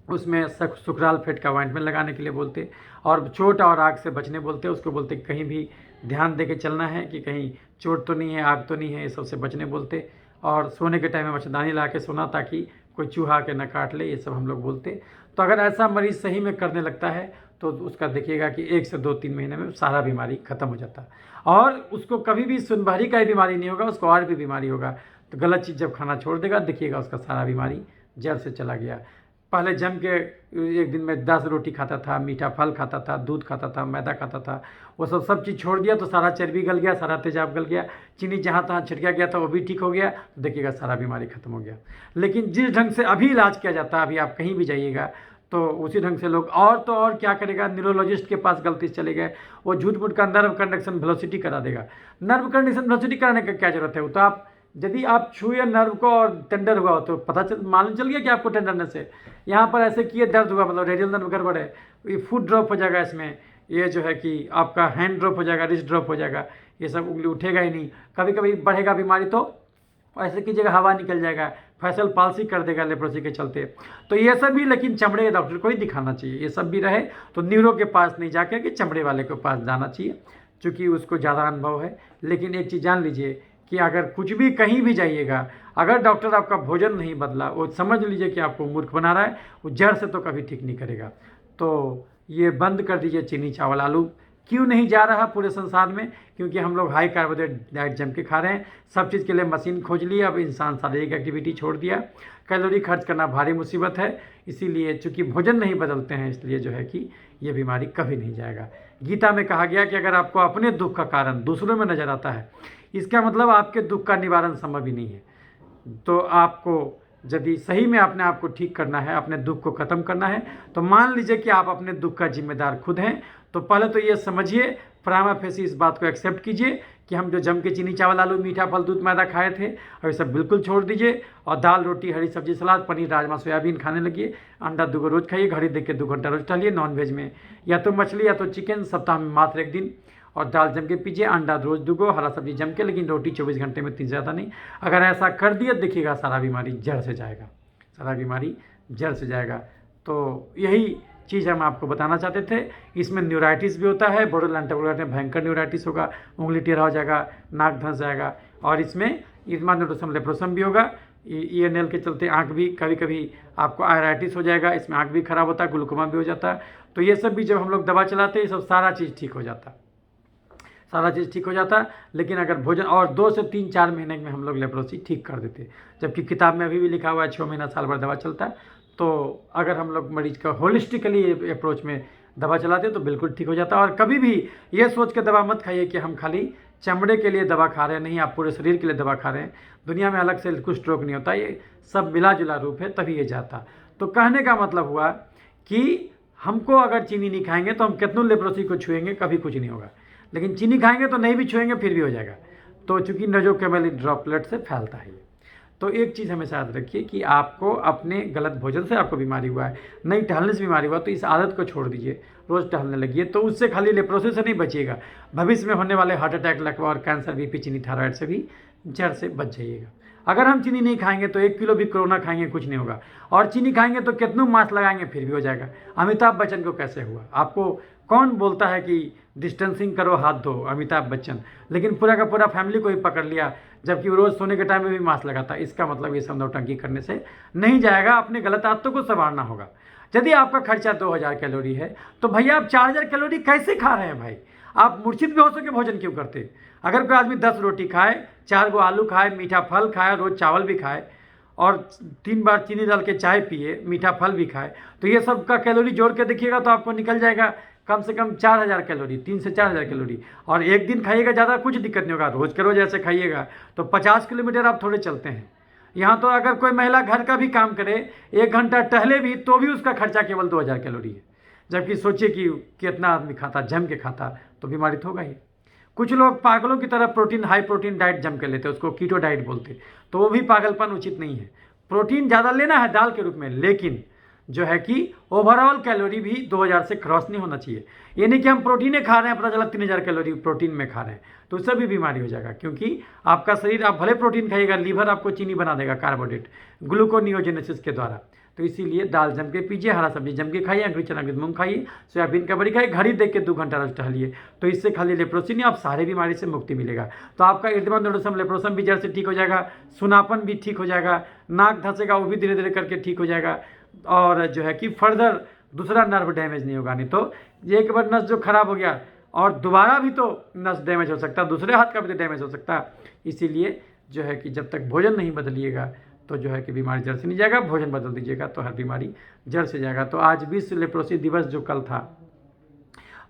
S1: उसमें सुकराल फेट का ऑइंटमेंट लगाने के लिए बोलते, और चोट और आग से बचने बोलते। उसको बोलते कहीं भी ध्यान दे के चलना है कि कहीं चोट तो नहीं है, आग तो नहीं है, ये सबसे बचने बोलते। और सोने के टाइम में मच्छरदानी ला के सोना, ताकि कोई चूहा के न काट ले, ये सब हम लोग बोलते। तो अगर ऐसा मरीज सही में करने लगता है तो उसका देखिएगा कि 1 से 2-3 महीने में सारा बीमारी खत्म हो जाता है। और उसको कभी भी सुनभरी का ही बीमारी नहीं होगा, उसको और भी बीमारी होगा। तो गलत चीज़ जब खाना छोड़ देगा, देखिएगा उसका सारा बीमारी जड़ से चला गया। पहले जम के एक दिन में 10 रोटी खाता था, मीठा फल खाता था, दूध खाता था, मैदा खाता था, वो सब चीज़ छोड़ दिया तो सारा चर्बी गल गया, सारा तेजाब गल गया, चीनी जहाँ तहाँ छिड़का गया था वो भी ठीक हो गया, तो देखिएगा सारा बीमारी खत्म हो गया। लेकिन जिस ढंग से अभी इलाज किया जाता है, अभी आप कहीं भी जाइएगा तो उसी ढंग से लोग, और तो और क्या करेगा, न्यूरोलॉजिस्ट के पास गलती से चले गए, वो झूठ मूठ का नर्व कंडक्शन वेलोसिटी करा देगा। नर्व कंडक्शन वेलोसिटी कराने का क्या जरूरत है? वो तो आप, यदि आप छुए नर्व को और टेंडर हुआ हो तो पता मालूम चल गया कि आपको टेंडरनेस है। यहाँ पर ऐसे किए दर्द हुआ, मतलब रेडियल नर्व गड़बड़ है, ये फुट ड्रॉप हो जाएगा, इसमें ये जो है कि आपका हैंड ड्रॉप हो जाएगा, रिस्ट ड्रॉप हो जाएगा, ये सब उंगली उठेगा ही नहीं। कभी कभी बढ़ेगा बीमारी तो ऐसे कीजिएगा, हवा निकल जाएगा, फैसल पालसी कर देगा लेप्रोसी के चलते। तो ये सब भी लेकिन चमड़े के डॉक्टर को ही दिखाना चाहिए। ये सब भी रहे तो न्यूरो के पास नहीं जाकर के चमड़े वाले के पास जाना चाहिए, चूँकि उसको ज़्यादा अनुभव है। लेकिन एक चीज़ जान लीजिए कि अगर कुछ भी कहीं भी जाइएगा, अगर डॉक्टर आपका भोजन नहीं बदला, वो समझ लीजिए कि आपको मूर्ख बना रहा है, वो जड़ से तो कभी ठीक नहीं करेगा। तो ये बंद कर दीजिए चीनी चावल आलू। क्यों नहीं जा रहा पूरे संसार में? क्योंकि हम लोग हाई कार्बोहाइड्रेट डाइट जम के खा रहे हैं, सब चीज़ के लिए मशीन खोज ली, अब इंसान शारीरिक एक्टिविटी छोड़ दिया, कैलोरी खर्च करना भारी मुसीबत है। इसीलिए चूँकि भोजन नहीं बदलते हैं, इसलिए जो है कि ये बीमारी कभी नहीं जाएगा। गीता में कहा गया कि अगर आपको अपने दुख का कारण दूसरों में नजर आता है, इसका मतलब आपके दुख का निवारण संभव ही नहीं है। तो आपको यदि सही में अपने आप को ठीक करना है, अपने दुख को ख़त्म करना है, तो मान लीजिए कि आप अपने दुख का जिम्मेदार खुद हैं। तो पहले तो ये समझिए, प्राइमा फेसी इस बात को एक्सेप्ट कीजिए कि हम जो जम के चीनी चावल आलू मीठा फल दूध मैदा खाए थे, और ये सब बिल्कुल छोड़ दीजिए, और दाल रोटी हरी सब्जी सलाद पनीर राजमा सोयाबीन खाने लगिए। अंडा 2 रोज़ खाइए, घड़ी देख के 2 घंटा रोज टहलिए। नॉन वेज में या तो मछली या तो चिकन, सप्ताह में मात्र 1 दिन, और दाल जम के पीजिए, अंडा रोज़ 2, हरा सब्जी जम के, लेकिन रोटी 24 घंटे में 3 से ज़्यादा नहीं। अगर ऐसा कर दिए, देखिएगा सारा बीमारी जड़ से जाएगा, सारा बीमारी जड़ से जाएगा। तो यही चीज़ हम आपको बताना चाहते थे। इसमें न्यूराइटिस भी होता है, बोरोलैंड टेबलेट में भयंकर न्यूराइटिस होगा, उंगली टेढ़ा हो जाएगा, नाक धंस जाएगा, और इसमें इरमा नोडोसम लेप्रोसम भी होगा। ENL के चलते आँख भी कभी कभी आपको आयराइटिस हो जाएगा, इसमें आँख भी खराब होता है, ग्लूकोमा भी हो जाता है। तो ये सब भी जब हम लोग दवा चलाते हैं, ये सब सारा चीज़ ठीक हो जाता है, सारा चीज़ ठीक हो जाता है। लेकिन अगर भोजन, और 2 से 3-4 महीने में हम लोग लेप्रोसी ठीक कर देते, जबकि किताब में अभी भी लिखा हुआ है 6 महीना साल भर दवा चलता है। तो अगर हम लोग मरीज का होलिस्टिकली अप्रोच में दवा चलाते तो बिल्कुल ठीक हो जाता है। और कभी भी ये सोच के दवा मत खाइए कि हम खाली चमड़े के लिए दवा खा रहे हैं, नहीं, आप पूरे शरीर के लिए दवा खा रहे हैं। दुनिया में अलग से कुछ रोग नहीं होता, ये सब मिला जुला रूप है, तभी ये जाता। तो कहने का मतलब हुआ कि हमको अगर चीनी नहीं खाएंगे तो हम कितनों लेप्रोसी को छुएंगे, कभी कुछ नहीं होगा। लेकिन चीनी खाएंगे तो नहीं भी छुएंगे फिर भी हो जाएगा। तो चूँकि नोजोकेमिकल ड्रॉपलेट से फैलता है ये। तो एक चीज़ हमेशा याद रखिए कि आपको अपने गलत भोजन से आपको बीमारी हुआ है, नहीं टहलने से बीमारी हुआ, तो इस आदत को छोड़ दीजिए, रोज़ टहलने लगिए। तो उससे खाली लेप्रोसी से नहीं बचिएगा, भविष्य में होने वाले हार्ट अटैक, लकवा और कैंसर, बीपी, चीनी, थायराइड से भी जड़ से बच जाइएगा। अगर हम चीनी नहीं खाएंगे तो 1 किलो भी कोरोना खाएंगे कुछ नहीं होगा, और चीनी खाएंगे तो कितनों मास्क लगाएंगे फिर भी हो जाएगा। अमिताभ बच्चन को कैसे हुआ? आपको कौन बोलता है कि डिस्टेंसिंग करो, हाथ धो? अमिताभ बच्चन। लेकिन पूरा का पूरा फैमिली को ही पकड़ लिया, जबकि वो रोज़ सोने के टाइम में भी मास्क लगाता। इसका मतलब ये सब नौटंकी करने से नहीं जाएगा, अपने गलत आदतों को संवारना होगा। यदि आपका खर्चा 2000 कैलोरी है तो भैया आप 4000 कैलोरी कैसे खा रहे हैं भाई? आप मूर्छित बेहोश होकर भोजन क्यों करते? अगर कोई आदमी 10 रोटी खाए, 4 गो आलू खाए, मीठा फल खाए, रोज चावल भी खाए और 3 बार चीनी डाल के चाय पिए, मीठा फल भी खाए, तो ये सब का कैलोरी जोड़ के देखिएगा तो आपको निकल जाएगा कम से कम 4000 कैलोरी, 3 से 4000 कैलोरी। और एक दिन खाइएगा ज़्यादा कुछ दिक्कत नहीं होगा, रोज़ के रोज़ ऐसे खाइएगा तो 50 किलोमीटर आप थोड़े चलते हैं। यहाँ तो अगर कोई महिला घर का भी काम करे, 1 घंटा टहले भी, तो भी उसका खर्चा केवल 2000 कैलोरी है। जबकि सोचिए कि कितना आदमी खाता, जम के खाता, तो बीमारी तो होगा ही। कुछ लोग पागलों की तरह प्रोटीन, हाई प्रोटीन डाइट जम के लेते हैं, उसको कीटो डाइट बोलते, तो वो भी पागलपन उचित नहीं है। प्रोटीन ज़्यादा लेना है दाल के रूप में, लेकिन जो है कि ओवरऑल कैलोरी भी 2000 से क्रॉस नहीं होना चाहिए। ये नहीं कि हम प्रोटीने खा रहे हैं, पता चला 3000 कैलोरी प्रोटीन में खा रहे हैं, तो उससे भी बीमारी हो जाएगा। क्योंकि आपका शरीर, आप भले प्रोटीन खाइएगा, लीवर आपको चीनी बना देगा, कार्बोहाइड्रेट ग्लूकोनियोजेनेसिस के द्वारा। तो इसीलिए दाल जम के पीजिए, हरा सब्जी जम के खाइए, अंकुरित चना अंकुरित मूंग खाइए, सोयाबीन का बड़ी खाइए, घड़ी देख के 2 घंटा रोज टहलिए, तो इससे खाली लेप्रोसी नहीं, आप सारे बीमारी से मुक्ति मिलेगा। तो आपका इर्दमा नोडोसम लेप्रोसम भी जड़ से ठीक हो जाएगा, सुनापन भी ठीक हो जाएगा, नाक धंसेगा वो भी धीरे धीरे करके ठीक हो जाएगा, और जो है कि फर्दर दूसरा नर्व डैमेज नहीं होगा। नहीं तो एक बार नस जो खराब हो गया और दोबारा भी तो नस डैमेज हो सकता है, दूसरे हाथ का भी तो डैमेज हो सकता है। इसीलिए जो है कि जब तक भोजन नहीं बदलिएगा तो जो है कि बीमारी जड़ से नहीं जाएगा, भोजन बदल दीजिएगा तो हर बीमारी जड़ से जाएगा। तो आज विश्व लेप्रोसी दिवस जो कल था,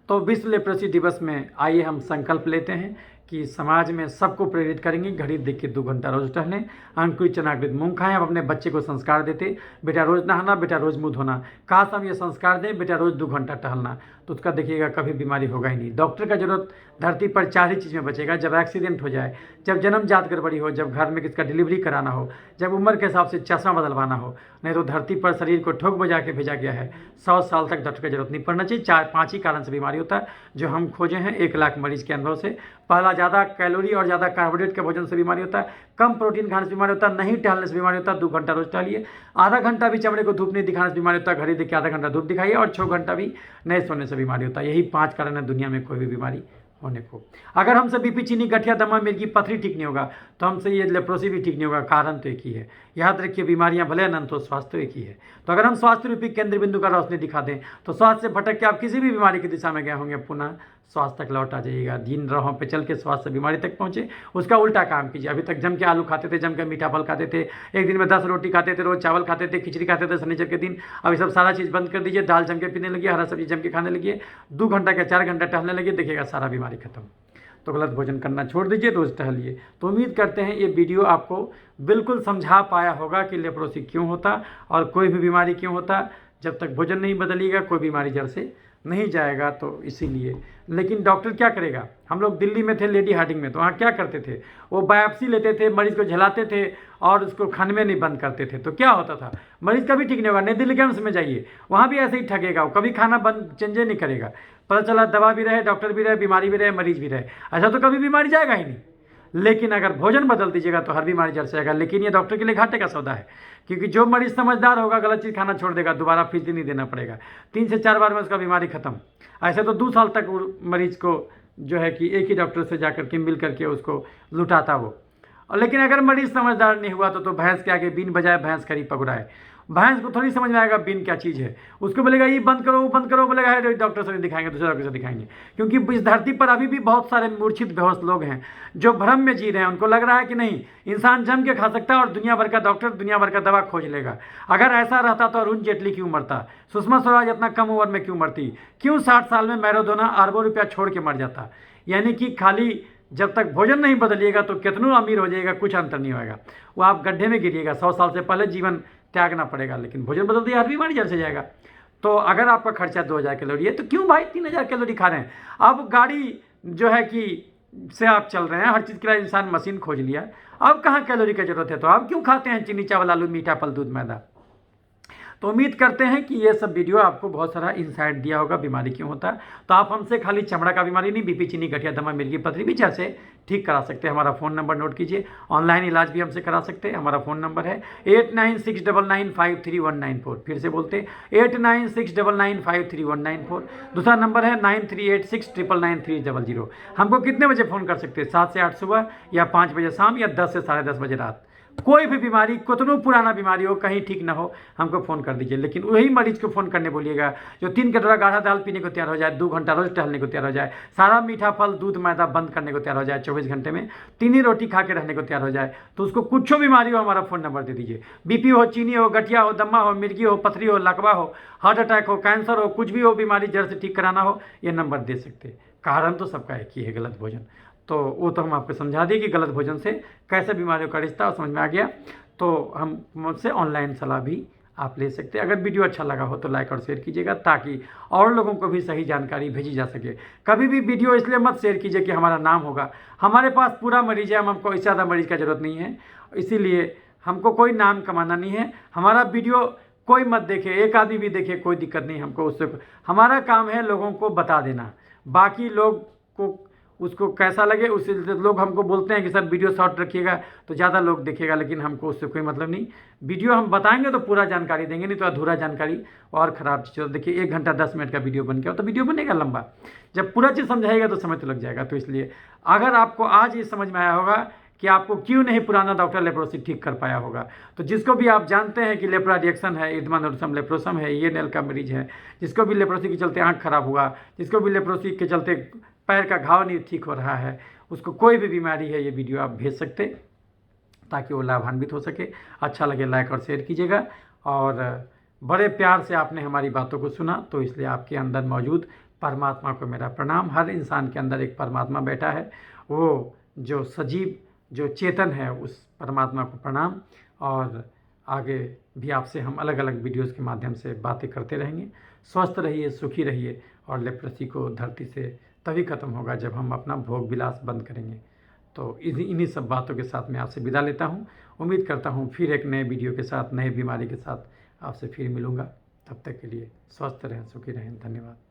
S1: तो विश्व लेप्रोसी दिवस में आइए हम संकल्प लेते हैं कि समाज में सबको प्रेरित करेंगे, घड़ी देख के 2 घंटा रोज टहलें, अंकुरित चना अंकुरित मूंग खाएं। आप अपने बच्चे को संस्कार देते, बेटा रोज नहाना, बेटा रोज मुँह धोना। काश हम ये संस्कार दें, बेटा रोज 2 घंटा टहलना, तो उसका देखिएगा कभी बीमारी होगा ही नहीं। डॉक्टर का जरूरत धरती पर 4 ही चीज़ में बचेगा: जब एक्सीडेंट हो जाए, जब जन्मजात गड़बड़ी हो, जब घर में किसका डिलीवरी कराना हो, जब उम्र के हिसाब से चश्मा बदलवाना हो। नहीं तो धरती पर शरीर को ठोक बजा के भेजा गया है, 100 साल तक डॉक्टर की जरूरत नहीं पड़ना चाहिए। 4-5 ही कारण से बीमारी होता है जो हम खोजे हैं 1 लाख मरीज के अनुभव से। पहला, ज़्यादा कैलोरी और ज़्यादा कार्बोहाइड्रेट के भोजन से बीमारी होता है, कम प्रोटीन खाने से बीमारी होता है, नहीं टहलने से बीमारी होता है। 2 घंटा रोज टहलिए, आधा घंटा भी चमड़े को धूप नहीं दिखाने से बीमारी होता है, घड़ी देख के आधा घंटा धूप दिखाइए, और 6 घंटा भी नहीं सोने से बीमारी होता है। यही 5 कारण है दुनिया में कोई भी बीमारी होने को। अगर हमसे बीपी, चीनी, गठिया, दमा, मिर्गी, पथरी ठीक नहीं होगा तो हमसे ये लेप्रोसी भी ठीक नहीं होगा। कारण तो एक ही है। याद रखिए, बीमारियां भले अनंत हो, स्वास्थ्य एक ही है। तो अगर हम स्वास्थ्य रूपी केंद्र बिंदु का रोशनी दिखा दें तो स्वास्थ्य से भटक के आप किसी भी बीमारी की दिशा में गए होंगे, पुनः स्वास्थ्य तक लौट आ जाइएगा। जिन राहों पे चल के स्वास्थ्य से बीमारी तक पहुंचे, उसका उल्टा काम कीजिए। अभी तक जम के आलू खाते थे, जम के मीठा फल खाते थे, एक दिन में 10 रोटी खाते थे, रोज चावल खाते थे, खिचड़ी खाते थे शनिचर के दिन। अभी सब सारा चीज़ बंद कर दीजिए, दाल जम के पीने लगिए, हरा सब्जी जम के खाने लगिए, 2 घंटा के 4 घंटा टहलने लगिए, देखिएगा सारा बीमारी खत्म। तो गलत भोजन करना छोड़ दीजिए, रोज़ टहलिए। तो उम्मीद करते हैं ये वीडियो आपको बिल्कुल समझा पाया होगा कि लेप्रोसी क्यों होता और कोई भी बीमारी क्यों होता। जब तक भोजन नहीं बदलिएगा कोई बीमारी जड़ से नहीं जाएगा। तो इसीलिए, लेकिन डॉक्टर क्या करेगा? हम लोग दिल्ली में थे लेडी हार्डिंग में, तो वहाँ क्या करते थे? वो बायोप्सी लेते थे, मरीज को झलाते थे और उसको खाने में नहीं बंद करते थे। तो क्या होता था? मरीज कभी ठीक नहीं होगा। नई दिल्ली के एम्स में जाइए, वहाँ भी ऐसे ही ठगेगा, वो कभी खाना बंद चेंजे नहीं करेगा। पता चला दवा भी रहे, डॉक्टर भी रहे, बीमारी भी रहे, मरीज भी रहे, ऐसा तो कभी बीमारी जाएगा ही नहीं। लेकिन अगर भोजन बदल दीजिएगा तो हर बीमारी जड़ से जाएगा। लेकिन ये डॉक्टर के लिए घाटे का सौदा है, क्योंकि जो मरीज समझदार होगा गलत चीज़ खाना छोड़ देगा, दोबारा फीस नहीं देना पड़ेगा। 3 से 4 बार में उसका बीमारी खत्म। ऐसे तो 2 साल तक मरीज को जो है कि एक ही डॉक्टर से जाकर के मिल करके उसको लुटाता वो। और लेकिन अगर मरीज समझदार नहीं हुआ तो भैंस के आगे बीन बजाए, भैंस खरी पगुड़ाए। भैंस को थोड़ी समझ में आएगा बीन क्या चीज़ है। उसको बोलेगा ये बंद करो, वो बंद करो, बोलेगा है डॉक्टर से नहीं दिखाएंगे, दूसरे डॉक्टर से दिखाएंगे। क्योंकि इस धरती पर अभी भी बहुत सारे मूर्छित बेहोश लोग हैं जो भ्रम में जी रहे हैं। उनको लग रहा है कि नहीं, इंसान जम के खा सकता है और दुनिया भर का डॉक्टर दुनिया भर का दवा खोज लेगा। अगर ऐसा रहता तो अरुण जेटली क्यों मरता? सुषमा स्वराज इतना कम उम्र में क्यों मरती? क्यों 60 साल में मैराडोना अरबों रुपया छोड़ के मर जाता? यानी कि खाली जब तक भोजन नहीं बदलिएगा तो कितनों अमीर हो जाएगा, कुछ अंतर नहीं होगा। वो आप गड्ढे में गिरिएगा, 100 साल से पहले जीवन त्यागना पड़ेगा। लेकिन भोजन बदल दिया, हर बीमारी जड़ से जाएगा। तो अगर आपका खर्चा 2000 कैलोरी है तो क्यों भाई 3000 कैलोरी खा रहे हैं? अब गाड़ी जो है कि से आप चल रहे हैं, हर चीज़ के लिए इंसान मशीन खोज लिया, अब कहाँ कैलोरी की जरूरत है? तो आप क्यों खाते हैं चीनी, चावल, आलू, मीठा फल, दूध, मैदा? तो उम्मीद करते हैं कि ये सब वीडियो आपको बहुत सारा इंसाइट दिया होगा बीमारी क्यों होता है। तो आप हमसे खाली चमड़ा का बीमारी नहीं, बीपी, चीनी, गठिया, दमा, मिर्गी, पथरी भी जैसे ठीक करा सकते हैं। हमारा फ़ोन नंबर नोट कीजिए, ऑनलाइन इलाज भी हमसे करा सकते हैं। हमारा फ़ोन नंबर है 8969953194। फिर से बोलते 8969953194। दूसरा नंबर है 9386999300। हमको कितने बजे फ़ोन कर सकते हैं? 7 से 8 सुबह, या 5 बजे शाम, या 10 से 10:30 बजे रात। कोई भी बीमारी, कितनो पुराना बीमारी हो, कहीं ठीक ना हो, हमको फ़ोन कर दीजिए। लेकिन वही मरीज को फ़ोन करने बोलिएगा जो 3 कटोरा गाढ़ा दाल पीने को तैयार हो जाए, 2 घंटा रोज़ टहलने को तैयार हो जाए, सारा मीठा फल, दूध, मैदा बंद करने को तैयार हो जाए, 24 घंटे में 3 ही रोटी खा के रहने को तैयार हो जाए, तो उसको कुछ बीमारी हो हमारा फ़ोन नंबर दे दीजिए। बीपी हो, चीनी हो, गठिया हो, दम्मा हो, मिर्गी हो, पथरी हो, लकवा हो, हार्ट अटैक हो, कैंसर हो, कुछ भी हो बीमारी जड़ से ठीक कराना हो, ये नंबर दे सकते हैं। कारण तो सबका एक ही है, गलत भोजन। तो वो तो हम आपको समझा दिए कि गलत भोजन से कैसे बीमारियों का रिश्ता और समझ में आ गया। तो हम मुझसे ऑनलाइन सलाह भी आप ले सकते हैं। अगर वीडियो अच्छा लगा हो तो लाइक और शेयर कीजिएगा ताकि और लोगों को भी सही जानकारी भेजी जा सके। कभी भी वीडियो इसलिए मत शेयर कीजिए कि हमारा नाम होगा, हमारे पास पूरा मरीज है, हमको इससे ज़्यादा मरीज का ज़रूरत नहीं है, इसीलिए हमको कोई नाम कमाना नहीं है। हमारा वीडियो कोई मत देखे, एक आदमी भी देखे, कोई दिक्कत नहीं हमको उससे। हमारा काम है लोगों को बता देना, बाकी लोग को उसको कैसा लगे उससे। लोग हमको बोलते हैं कि सर वीडियो शॉर्ट रखिएगा तो ज़्यादा लोग देखेगा, लेकिन हमको उससे कोई मतलब नहीं। वीडियो हम बताएंगे तो पूरा जानकारी देंगे, नहीं तो अधूरा जानकारी और ख़राब चीज़। देखिए 1 घंटा 10 मिनट का वीडियो बन गया तो वीडियो बनेगा लंबा, जब पूरा चीज़ समझाएगा तो समय तो लग जाएगा। तो इसलिए अगर आपको आज ये समझ में आया होगा कि आपको क्यों नहीं पुराना डॉक्टर लेप्रोसी ठीक कर पाया होगा, तो जिसको भी आप जानते हैं कि लेप्रा रिएक्शन है, इदमानुरसम लेप्रोसम है, ये नेल का मरीज है, जिसको भी लेप्रोसी के चलते आँख खराब हुआ, जिसको भी लेप्रोसी के चलते पैर का घाव नहीं ठीक हो रहा है, उसको कोई भी बीमारी है, ये वीडियो आप भेज सकते ताकि वो लाभान्वित हो सके। अच्छा लगे लाइक और शेयर कीजिएगा। और बड़े प्यार से आपने हमारी बातों को सुना, तो इसलिए आपके अंदर मौजूद परमात्मा को मेरा प्रणाम। हर इंसान के अंदर एक परमात्मा बैठा है, वो जो सजीव, जो चेतन है, उस परमात्मा को प्रणाम। और आगे भी आपसे हम अलग अलग वीडियोज़ के माध्यम से बातें करते रहेंगे। स्वस्थ रहिए, सुखी रहिए, और लेप्रोसी को धरती से तभी ख़त्म होगा जब हम अपना भोग विलास बंद करेंगे। तो इन्हीं सब बातों के साथ मैं आपसे विदा लेता हूँ। उम्मीद करता हूँ फिर एक नए वीडियो के साथ, नए बीमारी के साथ आपसे फिर मिलूँगा। तब तक के लिए स्वस्थ रहें, सुखी रहें। धन्यवाद।